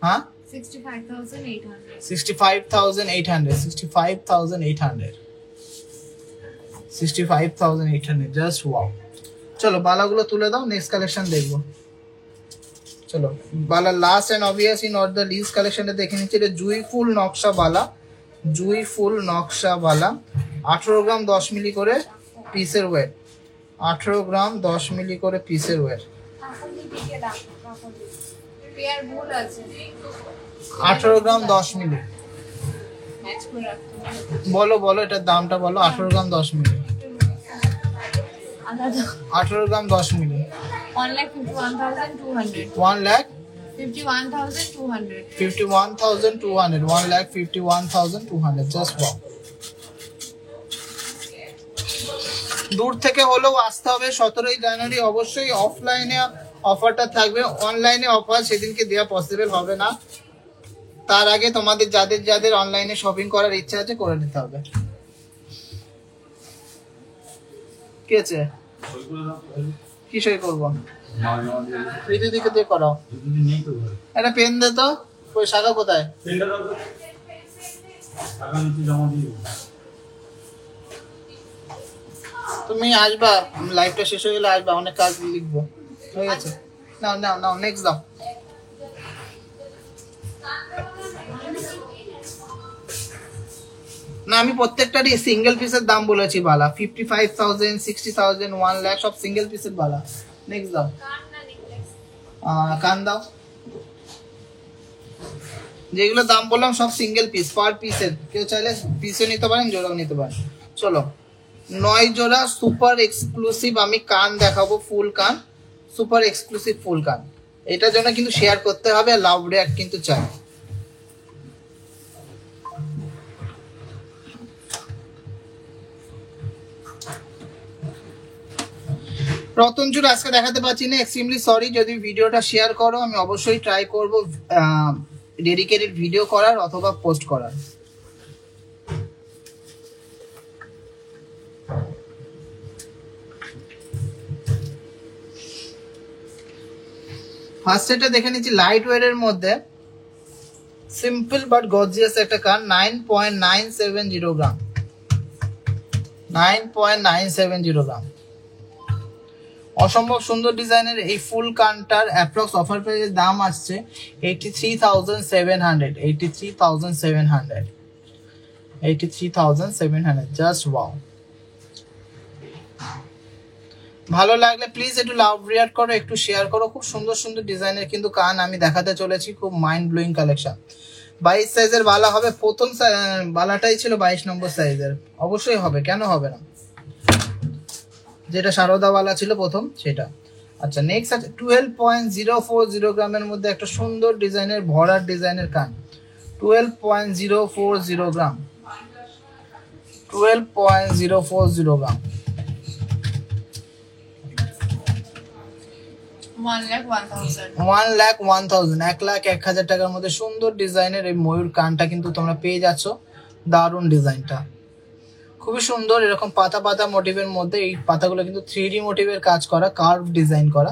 হ্যাঁ, 65,800 65,800, 65,800, 65,800, জাস্ট ওয়াও। চলো বালাগুলো তুলে দাও, নেক্সট কালেকশন দেখবো। চলো বালা last and obviously not the least কালেকশনে দেখে নিচ্ছি। এটা জুই ফুল নকশা বালা, জুই ফুল নকশা বালা, 18 গ্রাম 10 মিলি করে পিসের ওয়েট, 18 গ্রাম 10 মিলি করে পিসের ওয়েট, 18 গ্রাম 10 মিলি। বলো বলো এটার দামটা বলো। 18 গ্রাম 10 মিলি, 18 গ্রাম 10 মিলি, 1,51,200. 1,51,200. 51,200. 1,51,200. Just wow. দূর থেকে হলেও আসতে হবে 17ই জানুয়ারি। অবশ্যই অফলাইনে অফারটা থাকবে, অনলাইনে অফার সেদিনকে দেওয়া পসিবল হবে না। তার আগে তোমাদের যাদের যাদের অনলাইনে শপিং করার ইচ্ছা আছে করে নিতে হবে। কি আছে? কি সই করবো? দিকে দিয়ে করাও। একটা পেন দে তো। ওই শাখা কোথায়? তুমি আসবা, লাইভটা শেষ হয়ে গেলে আসবা, অনেক কাজ লিখবো। হয়ে গেছে? নাও নাও নাও, নেক্সট দাও। না, আমি প্রত্যেকটারই সিঙ্গেল পিসের দাম বলেছি বালা। 55,000, 60,000, 1 লাখ সব সিঙ্গেল পিসের বালা। নেক্সট দাও। কান দাও। যেগুলো দাম বললাম সব সিঙ্গেল পিস, পার পিসের। কেউ চাইলে পিসে নিতে পারেন, জোড়াও নিতে পারেন। চলো 9 জোড়া সুপার এক্সক্লুসিভ আমি কান দেখাবো, ফুল কান, সুপার এক্সক্লুসিভ ফুল কান। এটার জন্য কিন্তু শেয়ার করতে হবে, লাভ রিঅ্যাক্ট কিন্তু চাই। রতনচুর আজকে দেখাতে পাচ্ছি না, এক্সট্রিমলি সরি। যদি ভিডিওটা শেয়ার করো আমি অবশ্যই ট্রাই করব ডেডিকেটেড ভিডিও করার অথবা পোস্ট করার। ফার্স্ট এটা দেখে নিচ্ছি লাইট ওয়েট এর মধ্যে, সিম্পল বাট গর্জিয়াস একটা কান। 9.970 গ্রাম, 9.970 গ্রাম। অসম্ভব সুন্দর ডিজাইনের এই ফুল কানটার অ্যাপ্রক্স অফার প্রাইসের দাম আসছে 83,700, 83,700, 83,700। Just wow. ভালো লাগলে প্লিজ একটু লাভ রিঅ্যাক্ট করো, একটু শেয়ার করো। খুব সুন্দর সুন্দর ডিজাইনের কিন্তু কান আমি দেখাতে চলেছি, খুব মাইন্ড ব্লোয়িং কালেকশন। 22 সাইজের বালা হবে। প্রথম বালাটাই ছিল 22 নম্বর সাইজের, অবশ্যই হবে, কেন হবে না? যেটা সারদাওয়ালা ছিল প্রথম সেটা। আচ্ছা নেক্সট আছে 12.040 গ্রামের মধ্যে একটা সুন্দর ডিজাইনের ভরার ডিজাইনের কান। 12.040 গ্রাম, 12.040 গ্রাম। 1,01,000। 1,01,000, 1,01,000 টাকার মধ্যে সুন্দর ডিজাইনের এই ময়ূর কানটা কিন্তু তোমরা পেয়ে যাচ্ছ। দারুণ ডিজাইনটা, খুবই সুন্দর। এরকম পাতা পাতা মোটিভের মধ্যে, এই পাতাগুলো কিন্তু 3D মোটিভের কাজ করা, কার্ভ ডিজাইন করা,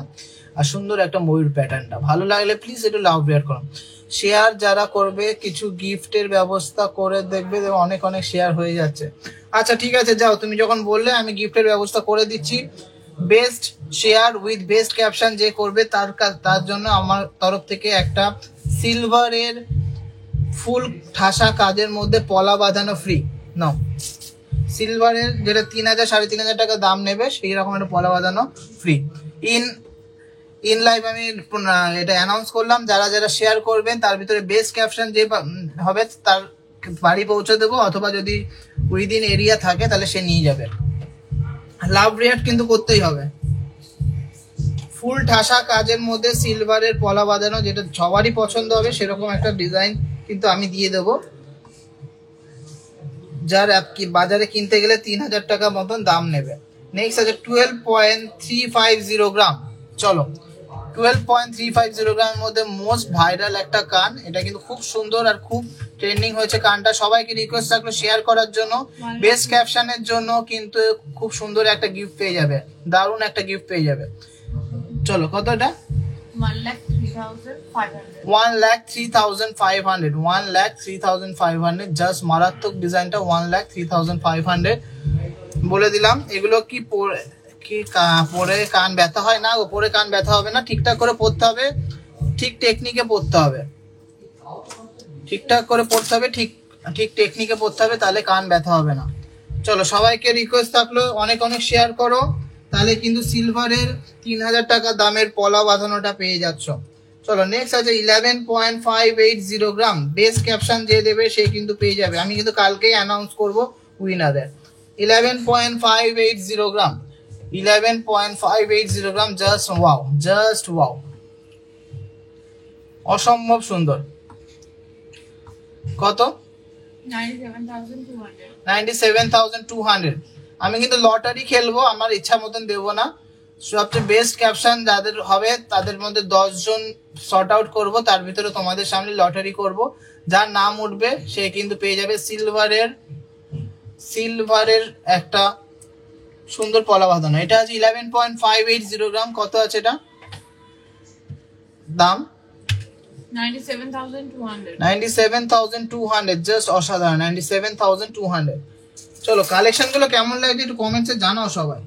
আর সুন্দর একটা ময়ূর প্যাটার্নটা। ভালো লাগলে প্লিজ একটু লাভ শেয়ার করুন। শেয়ার যারা করবে কিছু গিফটের ব্যবস্থা করে দেখবে, অনেক অনেক শেয়ার হয়ে যাচ্ছে। আচ্ছা ঠিক আছে, যাও, তুমি যখন বললে আমি গিফটের ব্যবস্থা করে দিচ্ছি। Best share with best caption যে করবে তার জন্য আমার তরফ থেকে একটা সিলভারের ফুল ঠাসা কাজের মধ্যে পলা বাঁধানো ফ্রি। নাও, সিলভারের যেটা 3,000 3,500 টাকা দাম নেবে সেই রকম একটা পলা বাঁধানো ফ্রি। ইন লাইভ আমি এটা অ্যানাউন্স করলাম। যারা যারা শেয়ার করবেন তার ভিতরে বেস্ট ক্যাপশন যে হবে তার বাড়ি পৌঁছে দেবো, অথবা যদি উইদিন এরিয়া থাকে তাহলে সে নিয়ে যাবে। লাভ রিঅ্যাক্ট কিন্তু করতেই হবে। ফুল ঠাসা কাজের মধ্যে সিলভারের পলা বাঁধানো, যেটা সবারই পছন্দ হবে সেরকম একটা ডিজাইন কিন্তু আমি দিয়ে দেবো। যার বাজারে কিনতে গেলে 3,000 টাকা মতন দাম নেবে। নেক্সট আছে 12.350 গ্রাম। চলো 12.350 গ্রামের মধ্যে মোস্ট ভাইরাল একটা কান। এটা কিন্তু খুব সুন্দর আর খুব ট্রেন্ডিং হয়েছে কানটা। সবাইকে রিকোয়েস্ট থাকলো শেয়ার করার জন্য, বেস্ট ক্যাপশনের জন্য কিন্তু খুব সুন্দর একটা গিফট পেয়ে যাবে, দারুণ একটা গিফট পেয়ে যাবে। চলো কত এটা? 1,03,500। 1,03,500, 1,03,500। জাস্ট মারাত্মক ডিজাইনটা, 1,03,500 বলে দিলাম। এগুলো কি পরে কান ব্যথা হয় না? ওপরে কান ব্যথা হবে না, ঠিকঠাক করে পড়তে হবে, ঠিক টেকনিকে পড়তে হবে, ঠিকঠাক করে পড়তে হবে, ঠিক টেকনিকে পড়তে হবে, তাহলে কান ব্যথা হবে না। চলো সবাইকে রিকোয়েস্ট থাকলো অনেক অনেক শেয়ার করো, তাহলে কিন্তু সিলভারের 3,000 টাকা দামের পলা বাঁধানোটা পেয়ে যাচ্ছ। চলো নেক্সট আছে 11.580 গ্রাম। বেস্ট ক্যাপশন যে দেবে সে কিন্তু পেয়ে যাবে। আমি কিন্তু কালকেই অ্যানাউন্স করব উইনারের। 11.580 গ্রাম, 11.580 গ্রাম, জাস্ট ওয়াও, জাস্ট ওয়াও, অসম্ভব সুন্দর। কত? 97,200। আমি কিন্তু লটারি খেলবো, আমার ইচ্ছা মতন দেবো না। সবচেয়ে বেস্ট ক্যাপশন যাদের হবে তাদের মধ্যে 10 জন শর্ট আউট করবো, তার ভিতরে তোমাদের সামনে লটারি করব, যার নাম উঠবে সে কিন্তু পেয়ে যাবে সিলভারের একটা সুন্দর পলা বাঁধানো। এটা আছে 11.580 গ্রাম। কত আছে এটা দাম? 97,200, জাস্ট অসাধারণ, 97,200। চলো কালেকশন গুলো কেমন লাগছে একটু কমেন্টসে জানাও সবাই।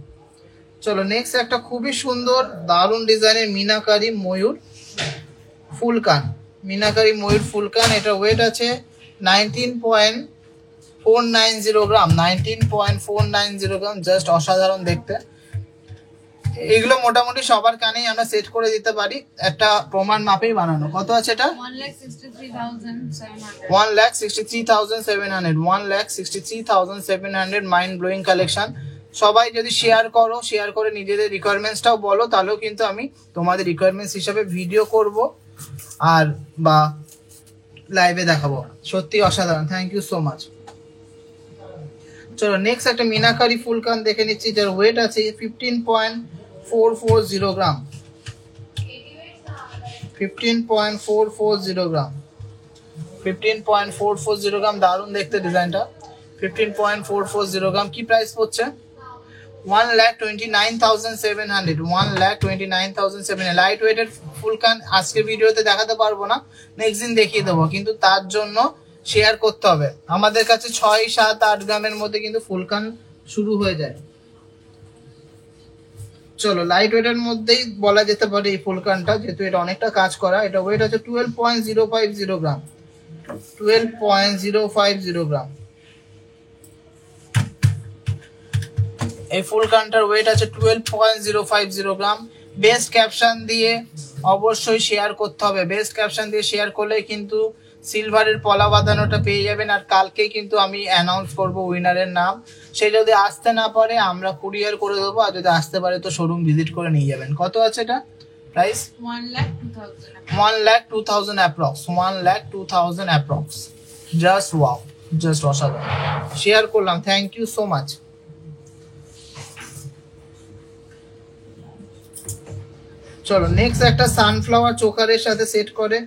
চলো নেক্সট একটা খুবই সুন্দর দারুণ ডিজাইনের মিনাকারি ময়ূর ফুলকান, মিনাকারি ময়ূর ফুলকান। এটা ওয়েট আছে 19.490 গ্রাম, 19.490 গ্রাম, জাস্ট অসাধারণ দেখতে। এগুলো মোটামুটি সবার কানেই আমরা সেট করে দিতে পারি, একটা প্রমাণ মাপেই বানানো। কত আছে এটা? 1,63,700, 1,63,700, মাইন্ড ব্লোয়িং কালেকশন। সবাই যদি শেয়ার করো, শেয়ার করে নিজেদের রিকোয়ারমেন্টসটাও বলো, তাহলেও কিন্তু আমি তোমাদের রিকোয়ারমেন্টস হিসাবে ভিডিও করব আর বা লাইভে দেখাবো। সত্যি অসাধারণ, থ্যাংক ইউ সো মাচ। চলো নেক্সট একটা মিনাকারি ফুলকান দেখে নিচ্ছি, যার ওয়েট আছে 15.440 গ্রাম, 15.440 গ্রাম, 15.440 গ্রাম। দারুণ দেখতে ডিজাইনটা, 15.440 গ্রাম। কি প্রাইস পড়ছে? 1,29,700, 1,29,700। লাইট ওয়েটের ফুলকান আজকের ভিডিওতে দেখাতে পারবো না, নেক্সট দিন দেখিয়ে দেবো, কিন্তু তার জন্য শেয়ার করতে হবে। আমাদের কাছে 6, 7, 8 গ্রামের মধ্যে কিন্তু ফুলকান শুরু হয়ে যায়। চলো লাইট ওয়েটের মধ্যেই বলা যেতে পারে এই ফুলকানটা, যেহেতু এটা অনেকটা কাজ করা। এটা ওয়েট আছে 12.050 গ্রাম, 12.050 গ্রাম। এই ফুলকানটার ওয়েট আছে 12.050 গ্রাম। বেস্ট ক্যাপশন দিয়ে অবশ্যই শেয়ার করতে হবে, বেস্ট ক্যাপশন দিয়ে শেয়ার করলে কিন্তু সিলভারের পলা বাঁধানোটা পেয়ে যাবেন। আর কালকেই কিন্তু আমি অ্যানাউন্স করব উইনারের নাম। সে যদি আসতে না পারে আমরা কুরিয়ার করে দেবো, আর যদি আসতে পারে তো শোরুম ভিজিট করে নিয়ে যাবেন। কত আছে এটা price? 1,02,000 approx, 1,02,000 approx. Just wow, just অসাধারণ। শেয়ার করলাম, থ্যাংক ইউ সো মাচ। চলো নেক্সট একটা সানফ্লাওয়ার চোকারের সাথে সেট করে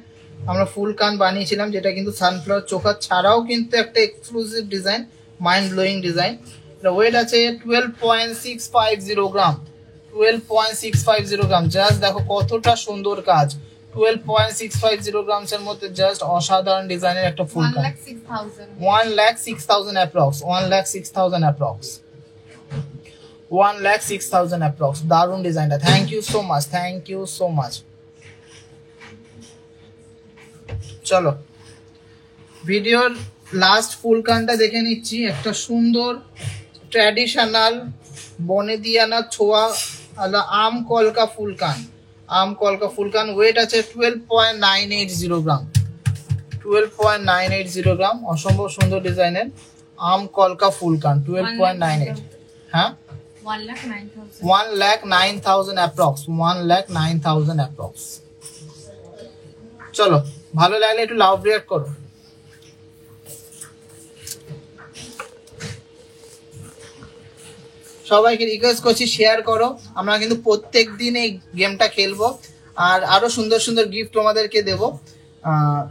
আমরা ফুল কান বানিয়েছিলাম, যেটা কিন্তু সানফ্লাওয়ার চোকার ছাড়াও কিন্তু একটা exclusive design, mind blowing design. Weight আছে 12.650 গ্রাম, 12.650 গ্রাম। জাস্ট দেখো কতটা সুন্দর কাজ, 12.650 গ্রামস এর মধ্যে জাস্ট অসাধারণ ডিজাইনের একটা ফুল কান। 1,06,000 অ্যাপ্রক্স, 1,06,000 অ্যাপ্রক্স, 1,06,000 অ্যাপ্রক্স। দারুণ ডিজাইনটা, thank you so much, thank you so much. চলো ভিডিওর লাস্ট ফুল কানটা দেখে নিচ্ছি, একটা সুন্দর ট্র্যাডিশনাল বনেদিয়ানা ছোঁয়া আলা আম কলকা ফুল কান, আম কলকা ফুল কান। ওয়েট আছে 12.980 গ্রাম, 12.980 গ্রাম। অসম্ভব সুন্দর ডিজাইনের আম কলকা ফুল কান, 12.98। হ্যাঁ 1,09,000 অ্যাপ্রক্স, 1,09,000 অ্যাপ্রক্স। চলো ভালো লাগলে একটু লাভ রিয়াক্ট করো। সবাইকে রিকোয়েস্ট করছি শেয়ার করো, আমরা কিন্তু প্রত্যেক দিন এই গেমটা খেলবো আর আরো সুন্দর সুন্দর গিফট তোমাদেরকে দেবো।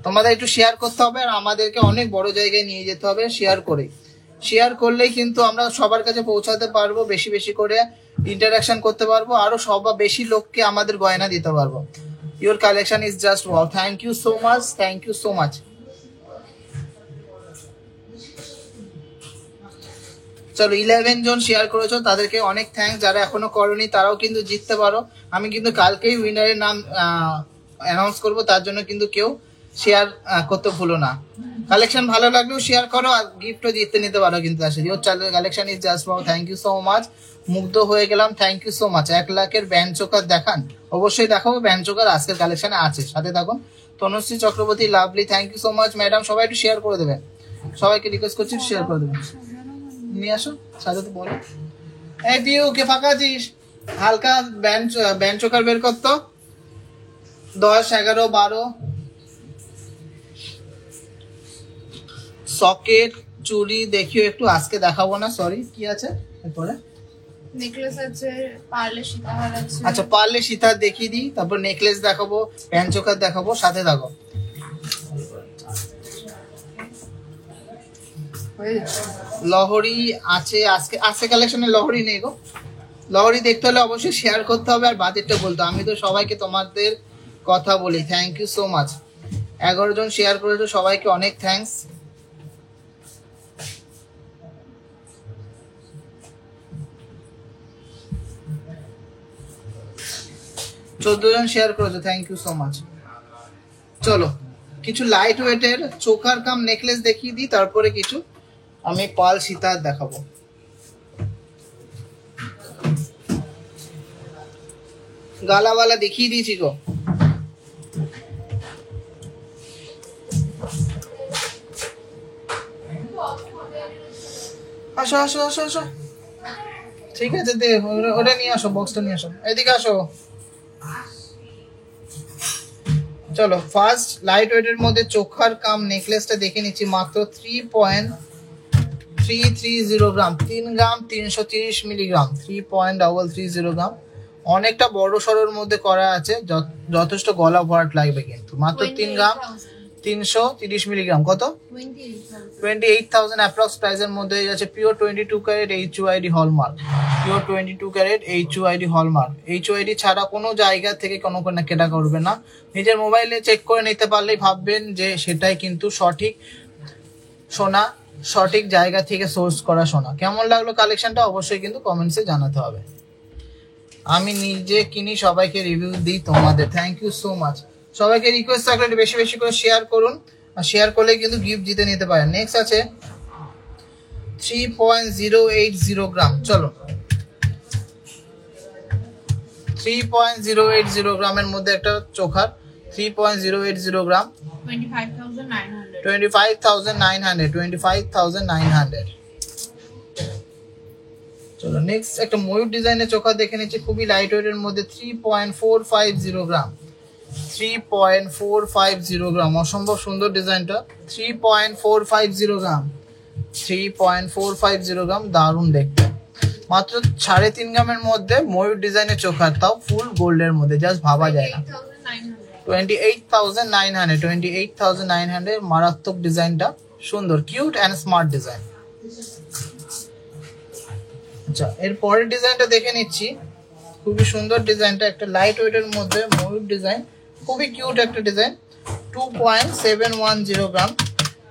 তোমাদের একটু শেয়ার করতে হবে আর আমাদেরকে অনেক বড় জায়গায় নিয়ে যেতে হবে শেয়ার করে। শেয়ার করলেই কিন্তু আমরা সবার কাছে পৌঁছাতে পারবো, বেশি বেশি করে ইন্টারাকশন করতে পারবো, আরো সবার বেশি লোককে আমাদের গয়না দিতে পারবো। Your collection is just wow, thank you so much, thank you so much. চলো 11 জন শেয়ার করেছো, তাদেরকে অনেক থ্যাঙ্কস। যারা এখনো করনি তারাও কিন্তু জিততে পারো। আমি কিন্তু কালকেই উইনারের নাম অ্যানাউন্স করব, তার জন্য কিন্তু কেউ শেয়ার করতে ভুলো না। কালেকশন ভালো লাগলেও শেয়ার করো আর গিফটও জিততে নিতে পারো কিন্তু আসলে। Your collection is just wow, thank you so much. মুগ্ধ হয়ে গেলাম, থ্যাংক ইউ সো মাচ। 1 লাখের ব্যান্ড চোকার দেখান, অবশ্যই দেখাবো। ব্যান্ড চোকার আজকের কালেকশনে আছে, সাথে থাকুন। Tanushree Chakraborty lovely, thank you so much madam. সবাই একটু শেয়ার করে দেবেন, সবাইকে রিকোয়েস্ট করছি শেয়ার করে দেবেন। নিয়ে আসো সাজাতে বলো। এই পিউ কে ফাঁকা আছিস? হালকা ব্যান্ড চোকার বের করতো 10, 11, 12 সকেট চুড়ি দেখিও একটু, আজকে দেখাবো না, সরি। কি আছে এরপরে? নেকলেস আছে, পার্লে সীতাহার আছে। আচ্ছা, পারলে সীতার দেখিয়ে দিই, তারপর নেকলেস দেখাবো, প্যান চোকার দেখাবো, সাথে থাকো। লহরি আছে আজকে কালেকশনে লহরি নেই গো। লহরি দেখতে হলে অবশ্যই শেয়ার করতে হবে আর বাজেটটা বলতে হবে। আমি তো সবাইকে তোমাদের কথা বলি। Thank you so much. 11 জন শেয়ার করেছো, সবাইকে অনেক থ্যাঙ্কস। চোদ্দ জন শেয়ার করেছো, থ্যাংক ইউ সো মাচ। চলো কিছু লাইট ওয়েটের চোকার কাম নেকলেস দেখিয়ে দিই, তারপরে কিছু আমি পাল সীতার দেখাবো। গালাওয়ালা দেখিয়ে দিয়েছি গো। আসো আসো আসো আসো, ঠিক আছে দে, ওটা নিয়ে আসো, বক্সটা নিয়ে আসো, এদিকে আসো। চলো ফার্স্ট লাইট ওয়েটের মধ্যে চোখার কাম নেকলেসটা দেখে নিচ্ছি। মাত্র 3.330 গ্রাম, 3 গ্রাম 330 মিলিগ্রাম, 3.330 গ্রাম। অনেকটা বড় সরোর মধ্যে করা আছে, যথেষ্ট গলা ভরাট লাগবে কিন্তু। মাত্র 3 গ্রাম 330 মিলিগ্রাম। কত? 28,000 অ্যাপ্রক্স প্রাইসের মধ্যে হয়ে যাচ্ছে। Pure 22 carat HUID hallmark, pure 22 carat HUID hallmark. HUID ছাড়া কোনো জায়গা থেকে কোনো কেনা করবে না। নিজের মোবাইলে চেক করে নিতে পারলেই ভাববেন যে সেটাই কিন্তু সঠিক সোনা, সঠিক জায়গা থেকে সোর্স করা সোনা। কেমন লাগলো কালেকশনটা অবশ্যই কিন্তু কমেন্টসে জানাতে হবে। আমি নিজে কিনি, সবাইকে রিভিউ দিই তোমাদের। Thank you so much. সবাইকে রিকোয়েস্ট থাকলে বেশি বেশি করে শেয়ার করুন, আর শেয়ার করলে কিন্তু গিফট জিতে নিতে পারেন। নেক্সট আছে 3.080 গ্রাম। চলো 3.080 গ্রামের মধ্যে একটা চোখার, 3.080 গ্রাম, 25,900। চলো নেক্সট একটা ময়ূর ডিজাইনের চোখা দেখে নিচ্ছি, খুবই লাইট ওয়েটের মধ্যে। 3.450 গ্রাম, 3.450 গ্রাম। অসম্ভব সুন্দর ডিজাইনটা। 3.450 গ্রাম, 3.450 গ্রাম, দারুণ দেখতে। মাত্র 3.5 গ্রামের মধ্যে ময়ূর ডিজাইনের চোখার, তাও ফুল গোল্ডের মধ্যে, জাস্ট ভাবা যায় না। 28,900 মারাত্মক ডিজাইনটা, সুন্দর, কিউট অ্যান্ড স্মার্ট ডিজাইন। আচ্ছা এর পরের ডিজাইনটা দেখে নিচ্ছি, খুবই সুন্দর ডিজাইনটা, একটা লাইট ওয়েটের মধ্যে ময়ূর ডিজাইন, খুবই কিউট একটা ডিজাইন। 2.710 গ্রাম,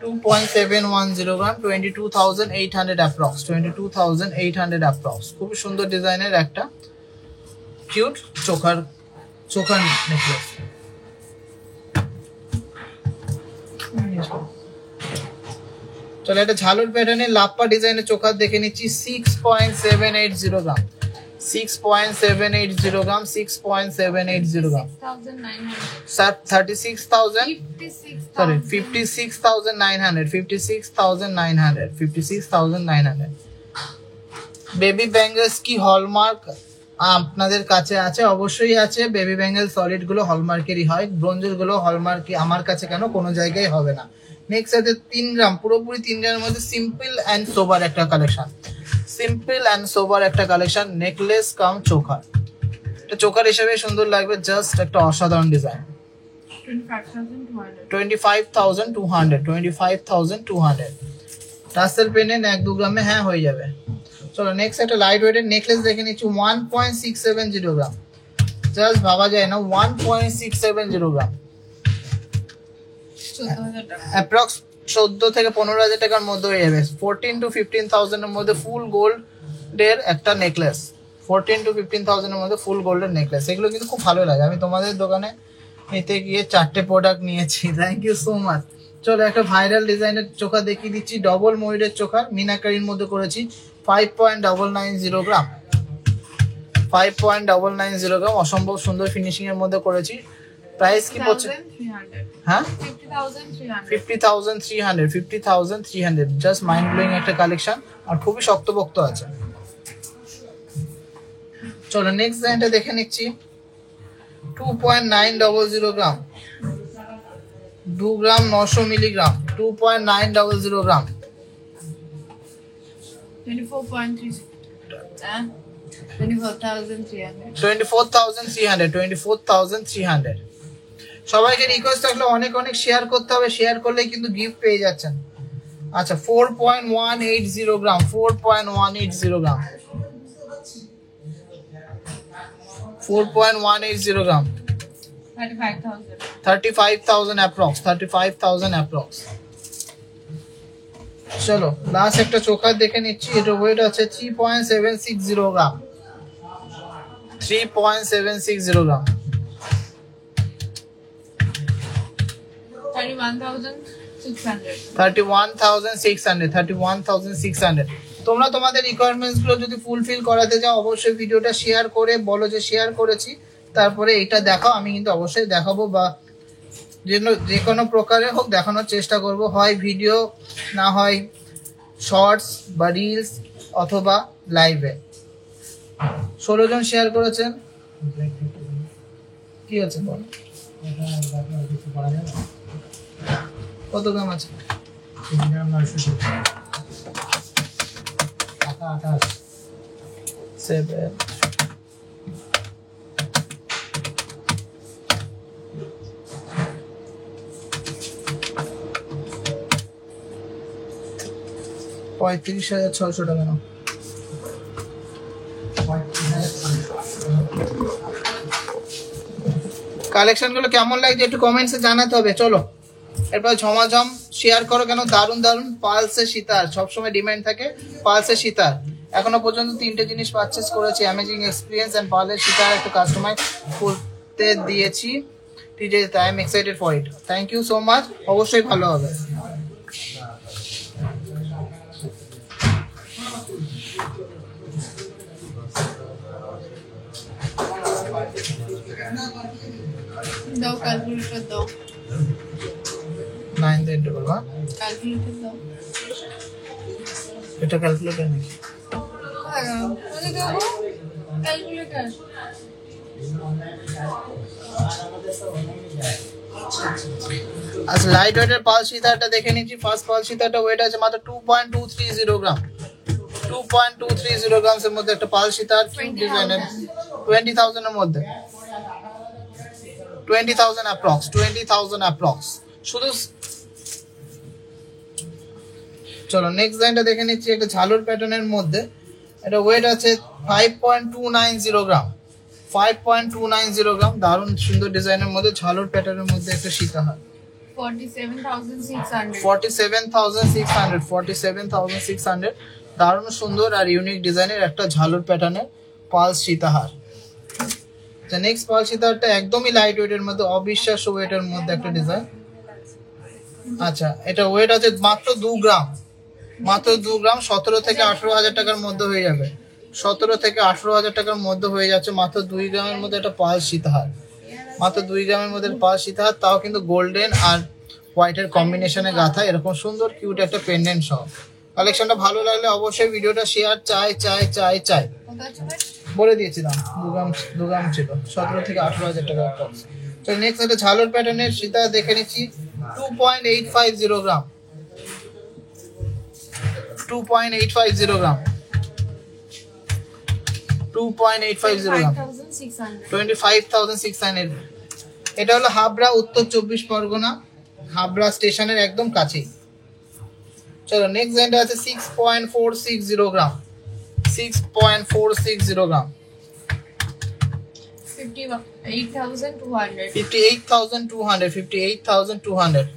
2.710 গ্রাম, 22,800 অ্যাপ্রক্স, 22,800 অ্যাপ্রক্স। খুবই সুন্দর ডিজাইনের একটা কিউট চোখার নেকলেস। চলো এটা ঝালুর প্যাটার্নের লাপ্পা ডিজাইনের চোখার দেখে নিচ্ছি। 6.780 গ্রাম, 6.780 গ্রাম, 6.780 গ্রাম, 56,900। বেবি ব্যাঙ্গলস কি হলমার্ক আপনাদের কাছে আছে? অবশ্যই আছে। বেবি ব্যাঙ্গল সলিড গুলো হলমার্কেরই হয়, ব্রোঞ্জের গুলো হলমার্ক আমার কাছে কেন কোনো জায়গায় হবে না। নেক্সট আছে 3 গ্রাম, পুরোপুরি 3 গ্রামের মধ্যে সিম্পল অ্যান্ড সোবার একটা কালেকশন, সিম্পল অ্যান্ড সোবার একটা কালেকশন, নেকলেস কাম চোখার। এটা চোখার হিসেবে সুন্দর লাগবে, জাস্ট একটা অসাধারণ ডিজাইন। 25,200 টাসেল পেনেন 1-2 গ্রামে হ্যাঁ হয়ে যাবে। চলো নেক্সট একটা লাইট ওয়েটের নেকলেস দেখে নিচ্ছি। 1.670 গ্রাম, জাস্ট ভাবা যায় না, 1.670 গ্রাম, অ্যাপ্রক্স 14 থেকে 15,000 টাকার মধ্যে হয়ে যাবে। 14 to 15,000 এর মধ্যে ফুল গোল্ডের একটা নেকলেস, 14 to 15,000 এর মধ্যে ফুল গোল্ডের নেকলেস। এগুলো কিন্তু খুব ভালো লাগে। আমি তোমাদের দোকানে নিতে গিয়ে 4টে প্রোডাক্ট নিয়েছি। Thank you so much. চলো একটা ভাইরাল ডিজাইনের চোখা দেখিয়ে দিচ্ছি, ডবল ময়ূরের চোখা, মিনাকারির মধ্যে করেছি। 5.990 গ্রাম, 5.990 গ্রাম, অসম্ভব সুন্দর ফিনিশিং এর মধ্যে করেছি। প্রাইস কি পড়ছে? হ্যাঁ 50,300, জাস্ট মাইন্ড ব্লোয়িং একটা কালেকশন, আর খুবই শক্তপোক্ত আছে। চলো নেক্সট ডিজাইনটা দেখে নিচ্ছি। 2.900 গ্রাম, 2 গ্রাম 900 মিলিগ্রাম, 2.900 গ্রাম, 24.3 24,300 24,300 সবাইকে রিকোয়েস্ট থাকলে অনেক অনেক শেয়ার করতে হবে, শেয়ার করলেই কিন্তু গিফট পেয়ে যাচ্ছেন। আচ্ছা 4.180 গ্রাম, 4.180 গ্রাম, 4.180 গ্রাম, 35,000 অ্যাপ্রক্স, 35,000 অ্যাপ্রক্স। চলো লাস্ট একটা চোখা দেখে নিচ্ছি। এটা ওয়েট আছে 3.760 গ্রাম, 3.760 গ্রাম, 31,600। তোমরা তোমাদের রিকোয়ারমেন্টস গুলো যদি ফুলফিল করাতে যাও অবশ্যই ভিডিওটা শেয়ার করে বলো যে শেয়ার করেছি, তারপরে এটা দেখাও, আমি কিন্তু অবশ্যই দেখাবো বা যে কোনো প্রকারে হোক দেখানোর চেষ্টা করব, হয় ভিডিও না হয় শর্টস বা রিলস অথবা লাইভে। 16 জন শেয়ার করেছেন, কি আছে বল কত গ্রাম আছে? 7 35,600 টাকা নাও। কালেকশন গুলো কেমন লাগছে একটু কমেন্টসে জানাতে হবে। চলো এরপর ঝমাঝম শেয়ার করো, কেন দারুন দারুন পালসের সীতার সবসময় ডিমান্ড থাকে। পালসের সীতার এখনো পর্যন্ত 3টে জিনিস পারচেস করেছি, অ্যামেজিং এক্সপিরিয়েন্স এন্ড পার্লের সীতার একটু কাস্টমাইজ করতে দিয়েছি। ঠিক আছে, I am excited for it. Thank you so much, অবশ্যই ভালো হবে। দাও ক্যালকুলেটর দাও, 9 দিয়ে ইন্টু করবা। ক্যালকুলেটর দাও। এটা ক্যালকুলেটর নাকি? ক্যালকুলেটর আচ্ছা লাইট ওয়েটের পাল সীতারটা দেখে নিচ্ছি। ফার্স্ট পাল সীতারটা ওয়েট আছে মাত্র 2.230 গ্রাম, 2.230 গ্রামস এর মধ্যে একটা পাল সীতার কিউট ডিজাইনের 20,000 এর মধ্যে, 20,000 অ্যাপ্রক্স, 20,000 অ্যাপ্রক্স শুধু। চলো নেক্সট ডিজাইনটা দেখে নিচ্ছি, একটা ঝালর প্যাটার্নের মধ্যে। এটা ওয়েট আছে 5.290 গ্রাম, 5.290 গ্রাম, দারুণ সুন্দর ডিজাইনের মধ্যে ঝালর প্যাটার্নের মধ্যে একটা সীতাহার। 47,600 47,600 47,600 দারুণ সুন্দর আর ইউনিক ডিজাইনের একটা ঝালর প্যাটার্নের পালস সীতাহার। নেক্সট পাল সীতাহারটা একদমই লাইট ওয়েটের মধ্যে, অবিশ্বাস্য ওয়েটের মধ্যে একটা ডিজাইন। আচ্ছা এটা ওয়েট আছে মাত্র 2 গ্রাম, মাত্র 2 গ্রাম, 17 থেকে 18,000 টাকার মধ্যে হয়ে যাবে, 17 থেকে 18,000 টাকার মধ্যে হয়ে যাচ্ছে মাত্র 2 গ্রামের মধ্যে একটা পালস সীতাহার, মাত্র 2 গ্রামের মধ্যে পালস সীতাহার, তাও কিন্তু গোল্ডেন আর হোয়াইটের কম্বিনেশনে গাঁথা, এরকম সুন্দর কিউট একটা পেন্ডেন্ট সহ। কালেকশনটা ভালো লাগলে অবশ্যই ভিডিওটা শেয়ার চাই চাই চাই চাই, বলে দিয়েছিলাম 2 গ্রাম ছিল, 17 থেকে 18,000 টাকা। তো নেক্সট একটা ঝালর প্যাটার্নের সীতা দেখে নিচ্ছি। 2.850 গ্রাম, 2.850 গ্রাম, 2.850 গ্রাম, 25,600। এটা হলো হাবড়া, উত্তর 24 পরগনা, হাবড়া স্টেশনের একদম কাছেই। চলো নেক্সট ডিজাইনটা আছে 6.460 গ্রাম, 6.460 গ্রাম, 58,200 58,200।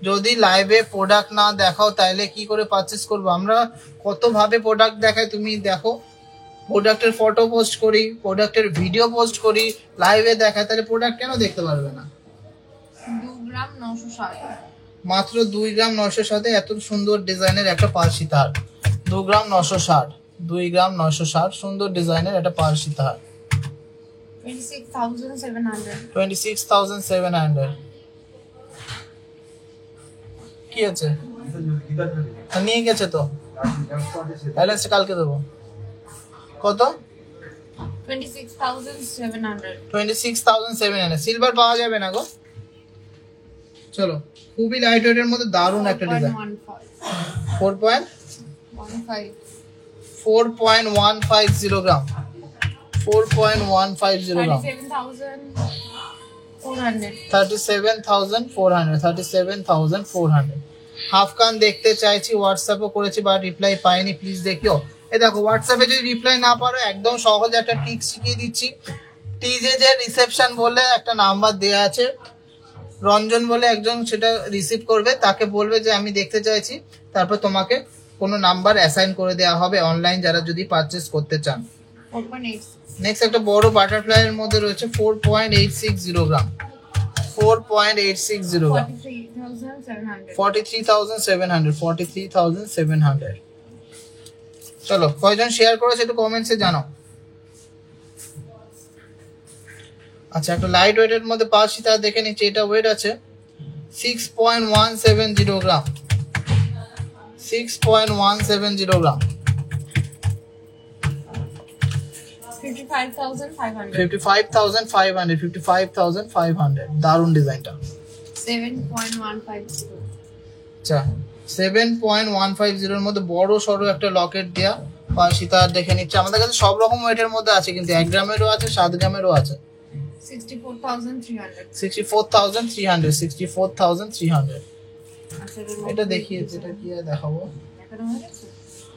যদি লাইভে প্রোডাক্ট না দেখাও তাহলে কি করে পারচেস করবো? আমরা কত ভাবে প্রোডাক্ট দেখাই তুমি দেখো, প্রোডাক্টের ফটো পোস্ট করি, প্রোডাক্টের ভিডিও পোস্ট করি, লাইভে দেখাই, তাহলে প্রোডাক্ট কেন দেখতে পারবে না? 2 গ্রাম 960, মাত্র 2 গ্রাম 960 এত সুন্দর ডিজাইনের একটা পাল সীতাহার, 2 গ্রাম 960, 2 গ্রাম 960 সুন্দর ডিজাইনের একটা পাল সীতাহার। 26,700 26,700 কি আছে? নিয়ে গেছে তো, ব্যালেন্স কালকে দেবো। কত? 26,700 26,700 সিলভার পাওয়া যাবে না গো। চলো খুবই লাইট ওয়েটের মধ্যে দারুণ একটা ডিজাইন। 4.150 গ্রাম, 4.150 গ্রাম, 37,400 হাফ কান দেখতে চাইছি, হোয়াটসঅ্যাপও করেছি বা রিপ্লাই পাইনি, প্লিজ দেখিও। এই দেখো হোয়াটসঅ্যাপে যদি রিপ্লাই না পারো একদম সহজ একটা ট্রিক শিখিয়ে দিচ্ছি। টিজে যে রিসেপশন বলে একটা নাম্বার দেয়া আছে, রঞ্জন বলে একজন সেটা রিসিভ করবে, তাকে বলবে যে আমি দেখতে চাইছি, তারপর তোমাকে কোনো নাম্বার অ্যাসাইন করে দেওয়া হবে অনলাইন যারা যদি পারচেস করতে চান। নেক্সট একটা বড় বাটারফ্লাই এর মধ্যে রয়েছে 4.860 গ্রাম, 4.860 গ্রাম, 43,700 চলো কয়জন শেয়ার করেছে একটু কমেন্টসে জানাও। আচ্ছা একটা লাইট ওয়েটের মধ্যে পাচ্ছি, তা দেখে নিচ্ছি। এটা ওয়েট আছে 6.170 গ্রাম, 6.170 গ্রাম, 55,500 দারুন ডিজাইনটা। 7.150 আচ্ছা 7.150 এর মধ্যে বড় সরো একটা লকেট দেয়া পাশি তার দেখে নিচ্ছে। আমাদের কাছে সব রকম ওয়েটের মধ্যে আছে, কিন্তু 1 গ্রামেরও আছে, 7 গ্রামেরও আছে। 64,300 64,300 এটা দেখিয়েছি, এটা কি আর দেখাবো,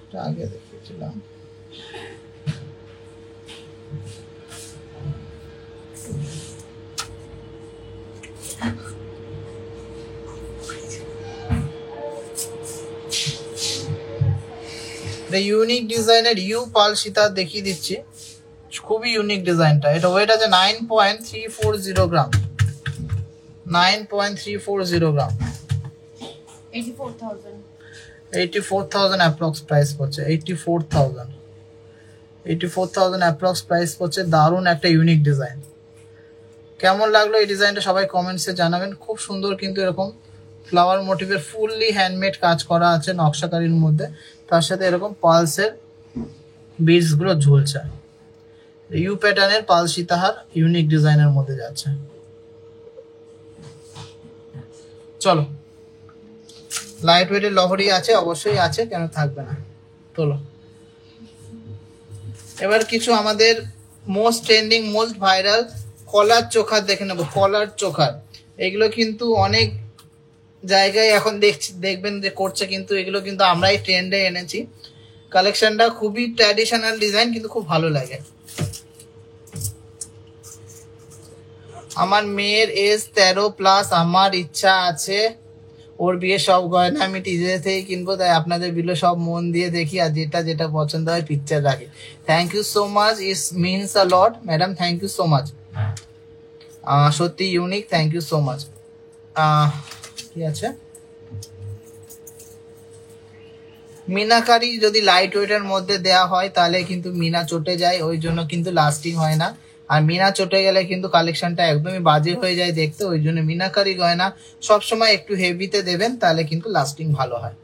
এটা আগে দেখিয়েছিলাম। ইউনিক ডিজাইনের ইউ পাল সীতা দেখিয়ে দিচ্ছি, খুবই ইউনিক ডিজাইনটা। এটা ওয়েট আছে 9.340 গ্রাম, 9.340 গ্রাম, 84,000 অ্যাপ্রক্স প্রাইস পড়ছে, 84,000 অ্যাপ্রক্স প্রাইস পড়ছে। দারুণ একটা ইউনিক ডিজাইন। কেমন লাগলো এই ডিজাইনটা সবাই কমেন্টসে জানাবেন। খুব সুন্দর, কিন্তু এরকম ফ্লাওয়ার মোটিভের ফুললি হ্যান্ডমেড কাজ করা আছে নকশাকারীর মধ্যে, তার সাথে এরকম পালসের বিডস গুলো ঝুলছে। ইউ প্যাটার্নের পাল সীতাহার ইউনিক ডিজাইনের মধ্যে যাচ্ছে। চলো লাইট ওয়েটের লহরি আছে, অবশ্যই আছে, কেন থাকবে না। চলো এবার কিছু আমাদের মোস্ট ট্রেন্ডিং মোস্ট ভাইরাল কলার চোখার দেখে নেবো। কলার চোখার এগুলো কিন্তু অনেক জায়গায় এখন দেখবেন যে করছে, কিন্তু এগুলো কিন্তু আমরাই ট্রেন্ডে এনেছি। কালেকশনটা খুবই ট্র্যাডিশনাল ডিজাইন, কিন্তু খুব ভালো লাগে। আমার মেয়ের এজ 13+, আমার ইচ্ছা আছে ওর বিয়ে সব গয়না আমি টিজে থেকে কিনবো, তাই আপনাদের ভিডিও সব মন দিয়ে দেখি, আর যেটা যেটা পছন্দ হয় পিকচার রাখি। Thank you so much, it's means a lot madam, thank you so much, সত্যি unique, thank you so much. কি আছে, মিনাকারি যদি লাইট ওয়েটের মধ্যে দেয়া হয় তাহলে কিন্তু মিনা চটে যায়, ওই জন্য কিন্তু লাস্টিং হয় না। আর মিনা চটে গেলে কিন্তু কালেকশনটা একদমই বাজে হয়ে যায় দেখতে, ওই জন্য মিনাকারি গয়না সবসময় একটু হেভিতে দেবেন, তাহলে কিন্তু লাস্টিং ভালো হয়।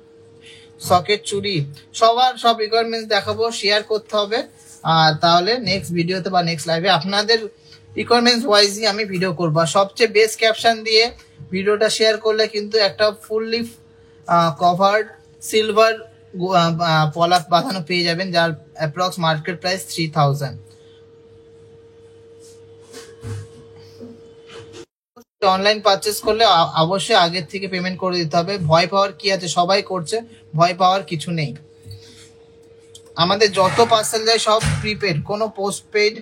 সকেট চুড়ি সবার সব রিকোয়ারমেন্টস দেখাবো, শেয়ার করতে হবে, আর তাহলে নেক্সট ভিডিওতে বা নেক্সট লাইভে আপনাদের রিকোয়ারমেন্টস ওয়াইজই আমি ভিডিও করবো। আর সবচেয়ে বেস্ট ক্যাপশন দিয়ে ভিডিওটা শেয়ার করলে কিন্তু একটা ফুললি কভার্ড সিলভার পলাশ বাঁধানো পেয়ে যাবেন, যার approx market price 3,000। Online purchase করলে অবশ্যই আগের থেকে পেমেন্ট করে দিতে হবে। ভয় পাওয়ার কি আছে, সবাই করছে, ভয় পাওয়ার কিছু নেই। আমাদের যত পার্সেল যায় সব প্রিপেড, কোনো পোস্টপেড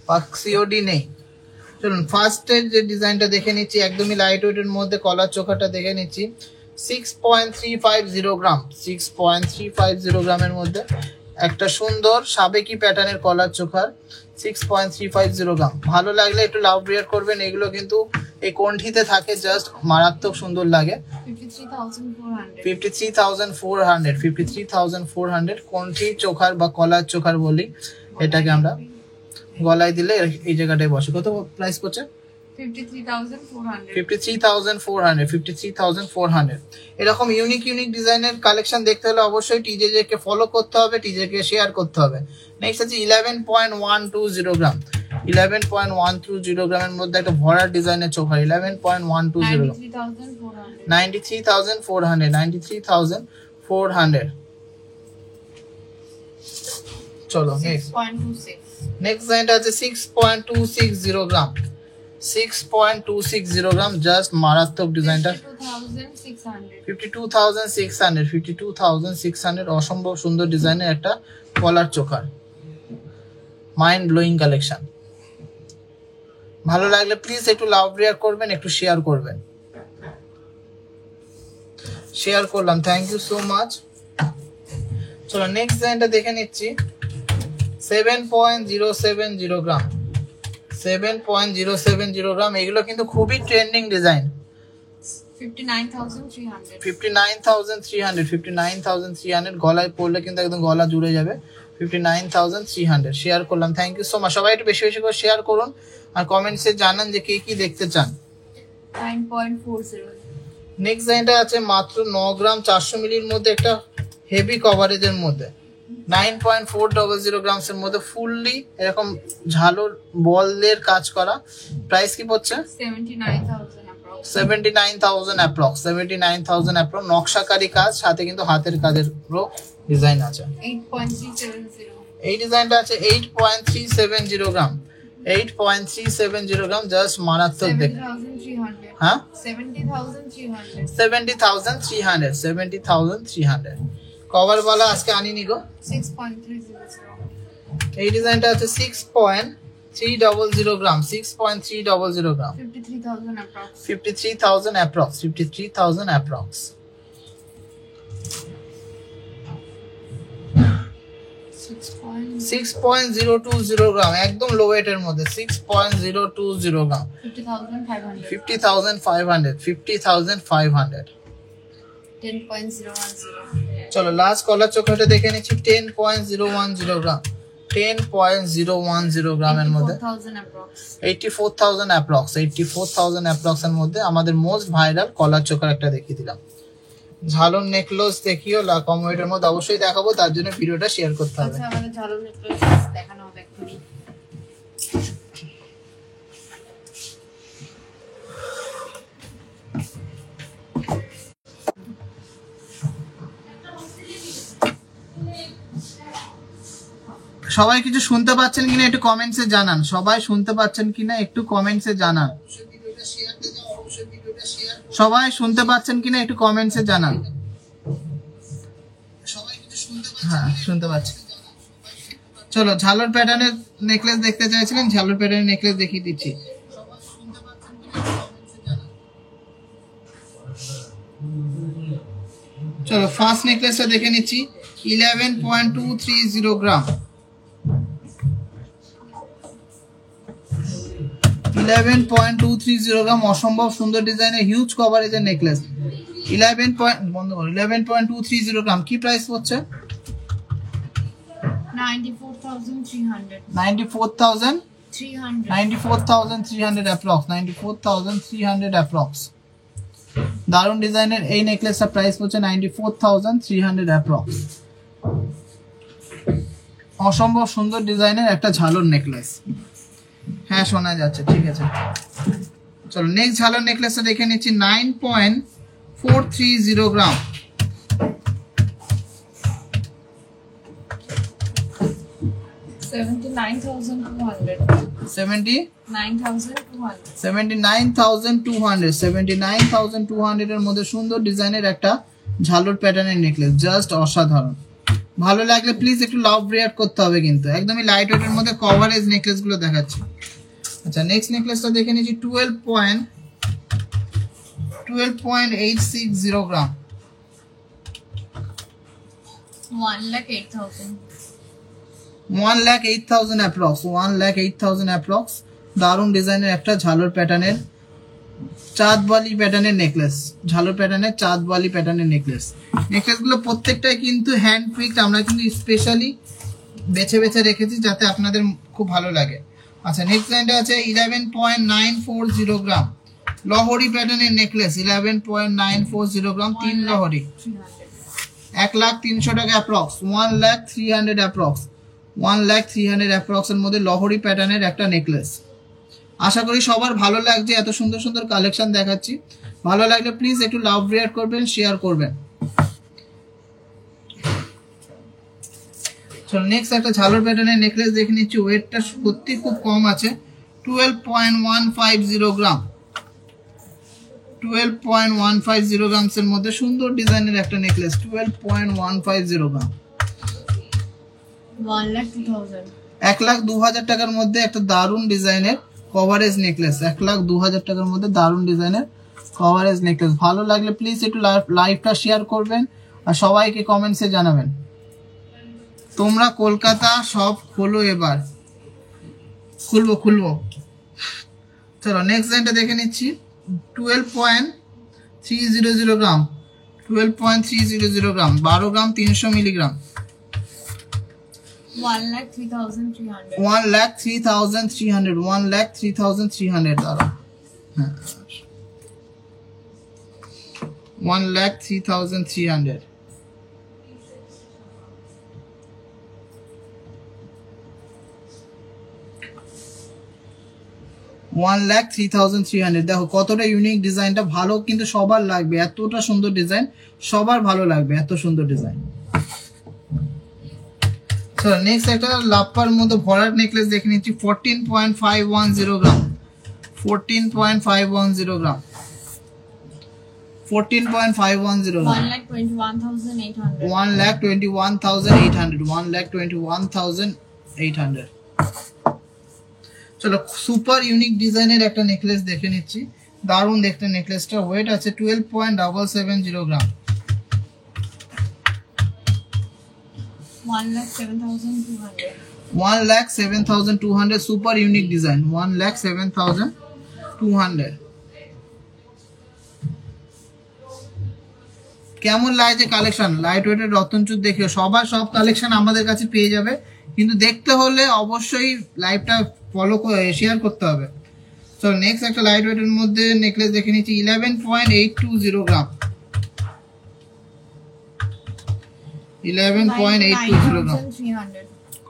বা সিওডি নেই। চলুন ফার্স্টের যে ডিজাইনটা দেখে নিচ্ছি, একদমই লাইট ওয়েটের মধ্যে কলার চোখাটা দেখে নিচ্ছি। 6.350 গ্রাম, 6.350 গ্রামের মধ্যে একটা সুন্দর সাবেকি প্যাটার্নের কলার চোখার 6.350 গ্রাম। ভালো লাগলে একটু লাভ রিয়ার করবেন, এগুলো কিন্তু এই কোণঠিতে থাকে, জাস্ট মারাত্মক সুন্দর লাগে। 53,400 কোণঠি চোখার বা কলার চোখার বলি এটাকে আমরা, গলায় দিলে এই জায়গাটায় বসে। কত প্রাইস পড়ছে? 53,400 53,400 এরকম ইউনিক ডিজাইনের কালেকশন দেখতে হলে অবশ্যই টিজে কে ফলো করতে হবে, টিজে কে শেয়ার করতে হবে। নেক্সট আছে 11.120 গ্রাম। 11.120 গ্রামের মধ্যে একটা ভরার ডিজাইনের চোকার। 11.120 গ্রাম 93,400 চলো নেক্সট 6.26 নেক্সট ডিজাইনটা আছে 6.260 গ্রাম। 6.260 গ্রাম জাস্ট মারাত্মক ডিজাইনটা। 52,600 অসম্ভব সুন্দর ডিজাইনের একটা কলার চোকার, মাইন্ড ব্লোয়িং কালেকশন। ভালো লাগলে প্লিজ একটু লাভ রিয়াক্ট করবেন, একটু শেয়ার করবেন। শেয়ার করলাম, থ্যাংক ইউ সো মাচ। চলো নেক্সট ডিজাইনটা দেখে নিচ্ছি। 7.070 গ্রাম। 7.070 গ্রাম, এগুলো কিন্তু খুবই ট্রেন্ডিং ডিজাইন। 59,300 গলায় পড়লে কিন্তু একদম গলা জুড়ে যাবে। 59,300 শেয়ার করলাম, থ্যাংক ইউ সো মাচ। সবাই একটু বেশি বেশি করে শেয়ার করুন আর কমেন্টসে জানান যে কে কি দেখতে চান। 9.40 নেক্সট ডিজাইনটা আছে মাত্র 9 গ্রাম 400 মিলির মধ্যে একটা হেভি কভারেজের মধ্যে। 9.400 গ্রামস এর মধ্যে ফুললি এরকম ঝালর বলের কাজ করা। প্রাইস কি পড়ছে? 79,000 অ্যাপ্রক্স। 79,000 অ্যাপ্রক্স। নকশাকারী কাজ, সাথে কিন্তু হাতের কাজেরও ডিজাইন আছে। 8.370 এই ডিজাইনটা আছে 8.370 গ্রাম। 8.370 গ্রাম জাস্ট মারাত্মক দেখে। 70,300 হ্যাঁ 70,300 70,300 কভার वाला আজকে আনিনি গো। 6.300 এই ডিজাইনটা আছে 6.300 গ্রাম। 6.300 গ্রাম। 53,000 approx 53,000 অ্যাপ্রক্স। 53,000 অ্যাপ্রক্স। 6.020 গ্রাম, একদম লো ওয়েটের মধ্যে। 6.020 গ্রাম। 50,500 50,500 50,500 10.010 চলো লাস্ট কলার চোখাটা দেখে নিচ্ছি। 10.010 গ্রাম। 10.010 গ্রামের মধ্যে 4,000 approx 84,000 অ্যাপ্রক্স। 84,000 অ্যাপ্রক্স এর মধ্যে আমাদের মোস্ট ভাইরাল কলার চোকার একটা দেখিয়ে দিলাম। ঝালর নেকলেস দেখিও কম ওয়েটের মধ্যে অবশ্যই দেখাবো, তার জন্য ভিডিওটা শেয়ার করতে হবে। আচ্ছা আমাদের ঝালর নেকলেস দেখানো হবে এক্ষুনি। সবাই কিছু শুনতে পাচ্ছেন কিনা একটু কমেন্টসে জানান। সবাই শুনতে পাচ্ছেন কিনা একটু কমেন্টসে জানান। সবাই শুনতে পাচ্ছেন কিনা একটু কমেন্টসে জানান। হ্যাঁ শুনতে পাচ্ছি। চলো ঝালর প্যাটার্নের নেকলেস দেখতে চাইছিলেন, ঝালর প্যাটার্নের নেকলেস দেখিয়ে দিচ্ছি। চলো ফার্স্ট নেকলেসটা দেখে নিচ্ছি। 11.230 গ্রাম। 11.230 গ্রাম, অসম্ভব সুন্দর ডিজাইনের হিউজ কভারেজের নেকলেস। 11.230 গ্রাম। কি প্রাইস পড়ছে? 94,300 94,300 অ্যাপ্রক্স। 94,300 অ্যাপ্রক্স। দারুন ডিজাইনের এই নেকলেসটা প্রাইস পড়ছে 94,300 অ্যাপ্রক্স। অসম্ভব সুন্দর ডিজাইনের একটা ঝালর নেকলেস। হ্যাঁ শোনা যাচ্ছে, ঠিক আছে। চলো নেক্সট ঝালর নেকলেসটা দেখে নিচ্ছি। 9.430 গ্রাম। 79,200 79,200 এর মধ্যে সুন্দর ডিজাইনের একটা ঝালর প্যাটার্নের নেকলেস, জাস্ট অসাধারণ। ভালো লাগলে প্লিজ একটু লাভ রিয়াক্ট করতে হবে, কিন্তু একদমই লাইট ওয়েটের মধ্যে কভারেজ নেকলেস গুলো দেখাচ্ছি। আচ্ছা নেক্সট নেকলেসটা দেখে নিচ্ছি। 12.860 গ্রাম। 1,08,000 1,08,000 অ্যাপ্রক্স। 1,08,000 অ্যাপ্রক্স। দারুন ডিজাইনের একটা ঝালর প্যাটার্নের চাঁদবালি প্যাটার্নের নেকলেস। ঝালর প্যাটার্নের চাঁদবালি প্যাটার্নের নেকলেস। নেকলেসগুলো প্রত্যেকটাই কিন্তু হ্যান্ড পিকড, আমরা কিন্তু স্পেশালি বেছে বেছে রেখেছি যাতে আপনাদের খুব ভালো লাগে। আচ্ছা নেক্সট ডিজাইনটা আছে 11.940 গ্রাম লহরি প্যাটার্নের নেকলেস 11.940 গ্রাম 3 লহরি 1,03,000 টাকা অ্যাপ্রক্স 1,03,000 অ্যাপ্রক্স 1,03,000 অ্যাপ্রক্স এর মধ্যে লহরি প্যাটার্নের একটা নেকলেস। আশা করি সবার ভালো লাগছে, এত সুন্দর সুন্দর কালেকশন দেখাচ্ছি। ভালো লাগলে প্লিজ একটু লাভ রিয়াক্ট করবেন, শেয়ার করবেন। চলো নেক্সট একটা ঝালর প্যাটার্নের নেকলেস দেখে নিচ্ছি। ওয়েটটা সত্যি খুব কম আছে, 12.150 গ্রাম 12.150 গ্রামস এর মধ্যে সুন্দর ডিজাইনের একটা নেকলেস 12.150 গ্রাম 1,02,000 টাকার মধ্যে একটা দারুণ ডিজাইনের কভারেজ নেকলেস 1,02,000 টাকার মধ্যে দারুণ ডিজাইনের কভারেজ নেকলেস। ভালো লাগলে প্লিজ একটু লাইভটা শেয়ার করবেন আর সবাইকে কমেন্টসে জানাবেন। তোমরা কলকাতা সব খোলো, এবার খুলবো। চলো নেক্সট ডিজাইনটা দেখে নিচ্ছি। 12.300 গ্রাম 12.300 গ্রাম 12 গ্রাম 300 মিলিগ্রাম 1,03,300 1,03,300 দাঁড়া, হ্যাঁ 1,03,300 1,03,300। দেখো কতটা ইউনিক ডিজাইনটা, ভালো কিন্তু সবার লাগবে, এতটা সুন্দর ডিজাইন সবার ভালো লাগবে, এত সুন্দর ডিজাইন। চলো নেক্সট একটা লাপ্পার মধ্যে ভরাট নেকলেস দেখে নিচ্ছি। 14.510 গ্রাম 14.510 গ্রাম 14.510 গ্রাম 1,21,800 1,21,800 1,21,800। চলো সুপার ইউনিক ডিজাইনের একটা নেকলেস দেখে নিচ্ছি, দারুণ দেখতে নেকলেসটা। ওয়েট আছে 12.770 গ্রাম 1,07,200 1,07,200 সুপার ইউনিক ডিজাইন 1,07,200। কেমন লাগছে কালেকশন? লাইট ওয়েটের রতনচুর দেখে সবার সব কালেকশন আমাদের কাছে পেয়ে যাবে, কিন্তু দেখতে হলে অবশ্যই লাইভটা ফলো করে শেয়ার করতে হবে। তো নেক্সট একটা লাইট ওয়েটের মধ্যে নেকলেস দেখে নিচ্ছি। 11.820 গ্রাম 11.820 গ্রাম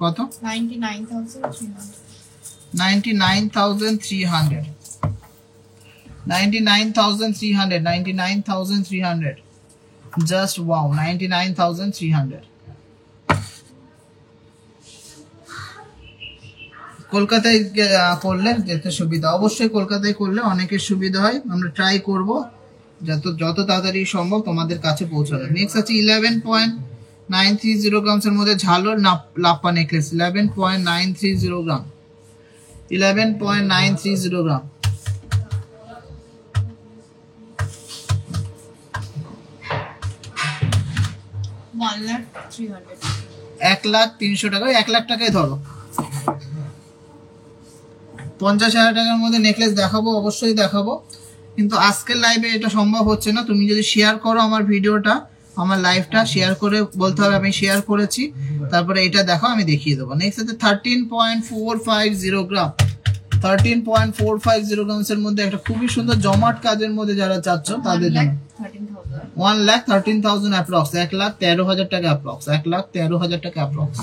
কত 99,300 99,300 জাস্ট ওয়াও 99,300। কলকাতায় করলে যেতে সুবিধা, অবশ্যই কলকাতায় করলে অনেকের সুবিধা হয়। আমরা ট্রাই করব যত তাড়াতাড়ি সম্ভব তোমাদের কাছে পৌঁছানো। নেক্সট আছে 11.930 গ্রামস এর মধ্যে ঝালর লাপ্পা নেকলেস 11.930 গ্রাম 11.930 গ্রাম 1,03,000 টাকা, 1,00,000 টাকায় ধরো। 50,000 টাকার মধ্যে নেকলেস দেখাবো, অবশ্যই দেখাবো, কিন্তু আজকের লাইভে এটা সম্ভব হচ্ছে না। তুমি যদি শেয়ার করো আমার ভিডিওটা, আমার লাইভটা শেয়ার করে বলতে হবে আমি শেয়ার করেছি, তারপরে এটা দেখো আমি দেখিয়ে দেবো। নেক্সট আছে 13.450 গ্রাম 13.450 গ্রামস এর মধ্যে একটা খুবই সুন্দর জমাট কাজের মধ্যে যারা চাচ্ছ তাদের জন্য 1,13,000 অ্যাপ্রক্স 1,13,000 টাকা অ্যাপ্রক্স 1,13,000 টাকা অ্যাপ্রক্স।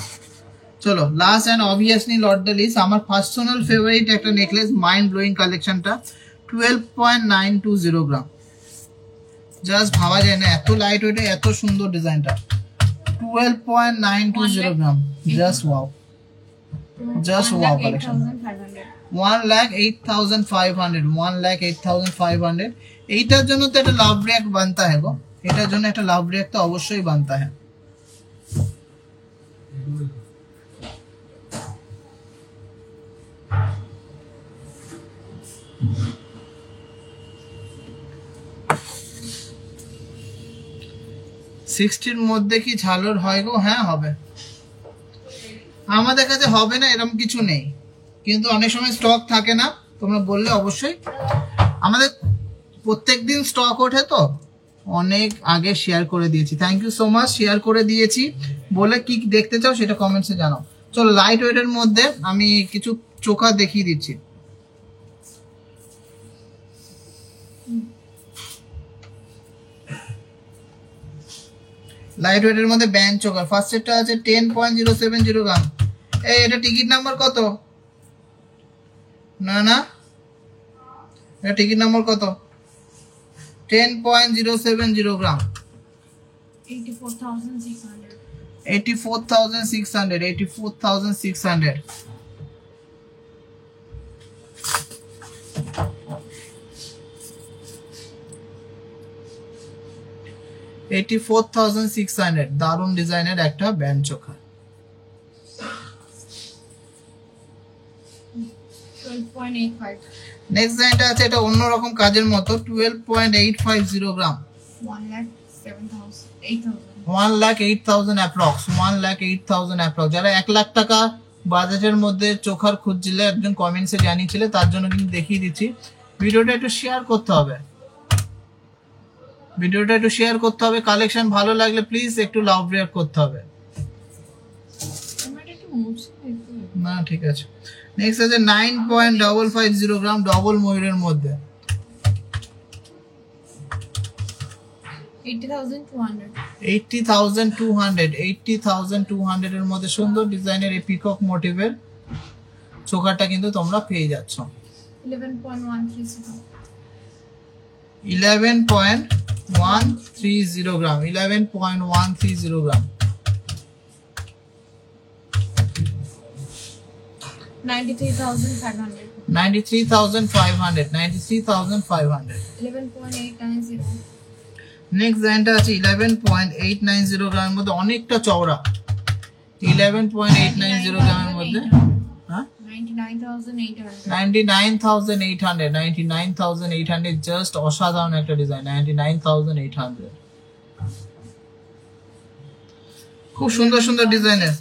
চলো last and obviously not the least, আমার পার্সোনাল ফেভারিট একটা নেকলেস, মাইন্ড ব্লোয়িং কালেকশনটা 12.920 গ্রাম। জাস্ট ভাবা যায় না এত লাইট ওয়েটে এত সুন্দর ডিজাইনটা 12.920 gram. Just wow, just wow collection. 1,08,500 1,08,500। এইটার জন্য তো একটা লাভ রিয়াক্ট বানতা है গো, এটার জন্য একটা লাভ রিয়াক্ট তো অবশ্যই বানতা है। সিক্সটির মধ্যে কি ঝালর হয় গো? হ্যাঁ হবে, আমাদের কাছে হবে না এরকম কিছু নেই, কিন্তু অনেক সময় স্টক থাকে না, তোমরা বললে অবশ্যই। আমাদের প্রত্যেকদিন স্টক ওঠে, তো অনেক আগে শেয়ার করে দিয়েছি। Thank you so much, share করে দিয়েছি বলে কি দেখতে চাও সেটা কমেন্টসে জানাও। চলো লাইট ওয়েটের মধ্যে আমি কিছু চোখা দেখিয়ে দিচ্ছি। লাইট ওয়েটের মধ্যে ব্যান্ড চোকার ফার্স্ট সেটটা আছে 10.070 গ্রাম। এই এটা টিকিট নাম্বার কত? না না, এটা টিকিট নাম্বার কত? 10.070 গ্রাম। 84,600 84,600 84,600। $84,600 দারুন ডিজাইনের একটা ব্যান্ড চোখা। 12.85 নেক্সট ডিজাইনটা আছে, এটা অন্যরকম কাজের মতো 12.850 গ্রাম। 1,08,000 অ্যাপ্রক্স 1,08,000 অ্যাপ্রক্স। যারা 1 লাখ টাকা বাজেটের মধ্যে চোখার খুঁজছিলে, একজন কমেন্টসে জানিয়েছিলে, তার জন্য কিন্তু দেখিয়ে দিচ্ছি। ভিডিওটা একটু শেয়ার করতে হবে, ভিডিওটা একটু শেয়ার করতে হবে। কালেকশন ভালো লাগলে প্লিজ একটু লাভ রিয়াক্ট করতে হবে। না ঠিক আছে। নেক্সট আছে 9.550 গ্রাম ডবল ময়ূরের মধ্যে। 80,200 এর মধ্যে সুন্দর ডিজাইনের এই পিকক মোটিভের চোখাটা কিন্তু তোমরা পেয়ে যাচ্ছ। 11.130 গ্রাম 11.130 গ্রাম। 93,500 93,500 93,500। 11.890 নেক্সট ডিজাইনটা আছে 11.890 গ্রামের মধ্যে, অনেকটা চওড়া। 11.890 গ্রামের মধ্যে 99,800 99,800 জাস্ট অসাধারণ একটা ডিজাইন। 99,800 খুব সুন্দর সুন্দর ডিজাইনের।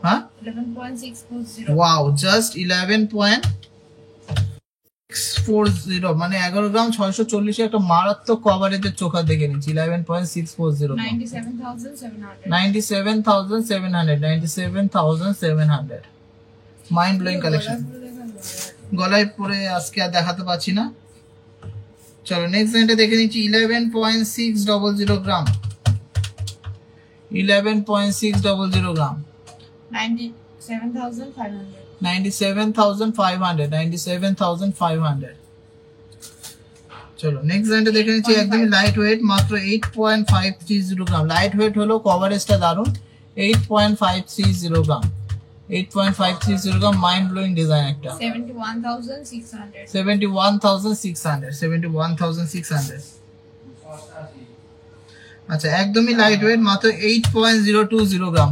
হ্যাঁ 11.640 ওয়াও, জাস্ট 11.640 মানে 11 গ্রাম 640 একটা মারাত্মক কভারেজের চোখা দেখে নিচ্ছি। 11.640 97,700 97,700 97,700 মাইন্ড ব্লোয়িং কালেকশন। গলায় পরে আজকে আর দেখাতে পাচ্ছি না। চলো নেক্সট ডিজাইনটা দেখে নিচ্ছি 11.600 গ্রাম 11.600 গ্রাম 97,500 97,500 97,500। চলো নেক্সট ডিজাইনটা দেখে নিচ্ছি একদমই লাইট ওয়েট, মাত্র 8.530 গ্রাম। লাইট ওয়েট হলো, কভারেজটা দারুন। 8.530 গ্রাম 8.530 গ্রাম মাইন্ড ব্লোয়িং ডিজাইন একটা। 71,600 71,600 71,600। আচ্ছা একদমই লাইট ওয়েট, মাত্র 8.020 গ্রাম।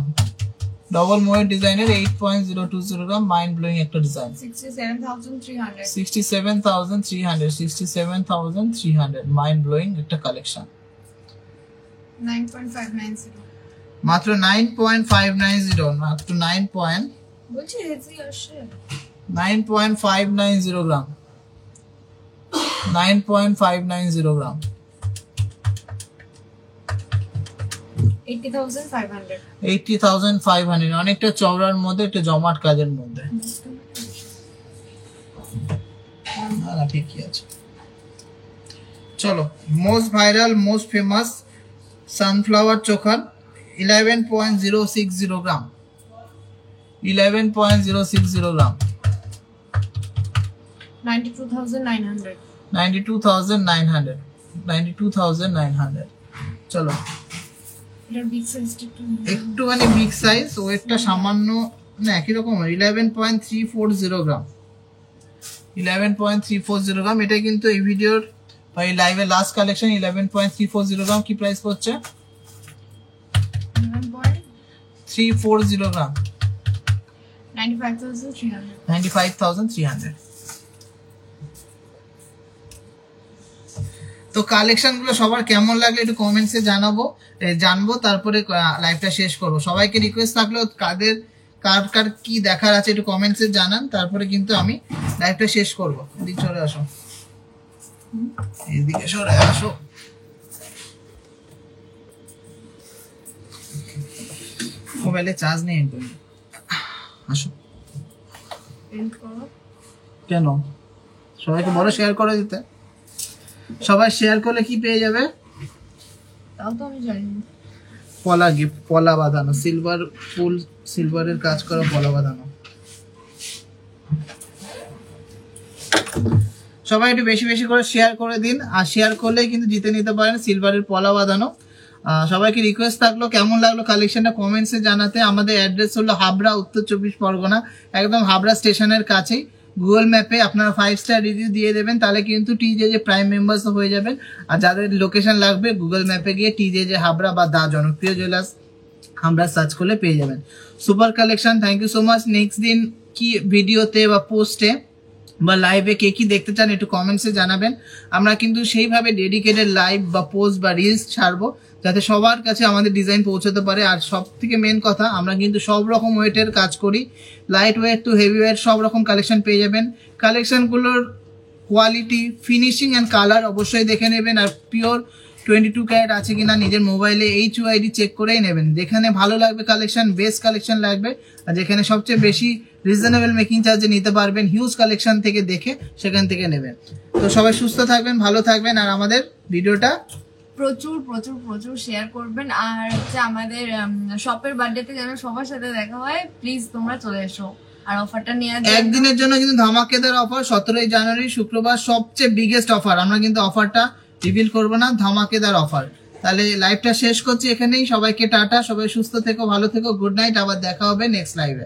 ডবল মোয়ের ডিজাইনের 8.020 গ্রাম মাইন্ড ব্লোয়িং একটা ডিজাইন। 67,300 67,300 67,300 মাইন্ড ব্লোয়িং একটা কালেকশন। 9.590 মাত্র 9.590 মাত্র বলছি হেজি আসে 9.590 গ্রাম 9.590 গ্রাম 80,500 80,500 অনেকটা চওড়ার মধ্যে, একটা জমাট কাজের মধ্যে। না ঠিকই আছে। চলো most viral most famous sunflower চোখার 11.060 গ্রাম 11.060 গ্রাম 92,900 92,900 92,900। চলো এটার বিগ সাইজ একটুখানি বিগ সাইজ, ওয়েটটা সামান্য না একই রকম। 11.340 গ্রাম 11.340 গ্রাম। এটা কিন্তু এই ভিডিওর বা এই লাইভের লাস্ট কালেকশন। 11.340 গ্রাম কি প্রাইস পড়ছে? 11.340 গ্রাম 95,300 95,300। তো কালেকশন গুলো সবার কেমন লাগলো একটু কমেন্টসে জানবো, তারপরে লাইভটা শেষ করবো। সবাইকে রিকোয়েস্ট থাকলো কাদের কার কার কি দেখার আছে একটু কমেন্টসে জানান, তারপরে কিন্তু আমি লাইভটা শেষ করবো। এদিকে চলে আসো, এদিকে সরে আসো। মোবাইলে চার্জ নেই। প্রিন্ট করো। কেন সবাইকে বড় শেয়ার করে দিতে? সবাই শেয়ার করলে কি পেয়ে যাবে? তাও তো আমি জানি না। পলা গিফট, পলা বাঁধানো, সিলভার ফুল, সিলভারের কাজ করা পলা বাঁধানো। সবাই একটু বেশি বেশি করে শেয়ার করে দিন, আর শেয়ার করলেই কিন্তু জিতে নিতে পারেন সিলভারের পলা বাঁধানো। সবাইকে রিকোয়েস্ট থাকলো কেমন লাগলো কালেকশনটা কমেন্টসে জানাতে। আমাদের অ্যাড্রেস হলো হাবড়া, উত্তর 24 পরগনা, একদম হাবড়া স্টেশনের কাছেই। গুগল ম্যাপে আপনারা 5 স্টার রিভিউ দিয়ে দেবেন, তাহলে কিন্তু টিজে প্রাইম মেম্বার্স হয়ে যাবেন। আর যাদের লোকেশন লাগবে গুগল ম্যাপে গিয়ে টিজে হাবড়া বা দা জনপ্রিয় জুয়েলার্স হাবড়া সার্চ করলে পেয়ে যাবেন। Super collection, thank you so much. Next দিন কি ভিডিওতে বা পোস্টে বা লাইভে কে কি দেখতে চান একটু কমেন্টসে জানাবেন। আমরা কিন্তু সেইভাবে ডেডিকেটেড লাইভ বা পোস্ট বা রিলস ছাড়বো যাতে সবার কাছে আমাদের ডিজাইন পৌঁছাতে পারে। আর সব থেকে মেন কথা, আমরা কিন্তু সব রকম ওয়েটের কাজ করি, light weight to heavy weight সব রকম কালেকশন পেয়ে যাবেন। কালেকশনগুলোর কোয়ালিটি, ফিনিশিং অ্যান্ড কালার অবশ্যই দেখে নেবেন। আর পিওর 22 ক্যারেট আছে কিনা নিজের মোবাইলে HUID চেক করেই নেবেন। যেখানে ভালো লাগবে কালেকশন, বেস্ট কালেকশন লাগবে, আর যেখানে সবচেয়ে বেশি রিজনেবল মেকিং চার্জে নিতে পারবেন, হিউজ কালেকশন থেকে দেখে সেখান থেকে নেবেন। তো সবাই সুস্থ থাকবেন, ভালো থাকবেন, আর আমাদের ভিডিওটা প্রচুর প্রচুর প্রচুর শেয়ার করবেন। আর হচ্ছে আমাদের শপের বার্থডেতে যেন সবার সাথে দেখা হয়, প্লিজ তোমরা চলে এসো। আর অফারটা নিয়ে একদিনের জন্য কিন্তু ধামাকেদার অফার, 17 জানুয়ারি শুক্রবার সবচেয়ে বিগেস্ট অফার। আমরা কিন্তু অফারটা রিভিল করবো না, ধামাকেদার অফার। তাহলে লাইভটা শেষ করছি এখানেই। সবাইকে টাটা, সবাই সুস্থ থেকো, ভালো থেকো, গুড নাইট। আবার দেখা হবে নেক্সট লাইভে।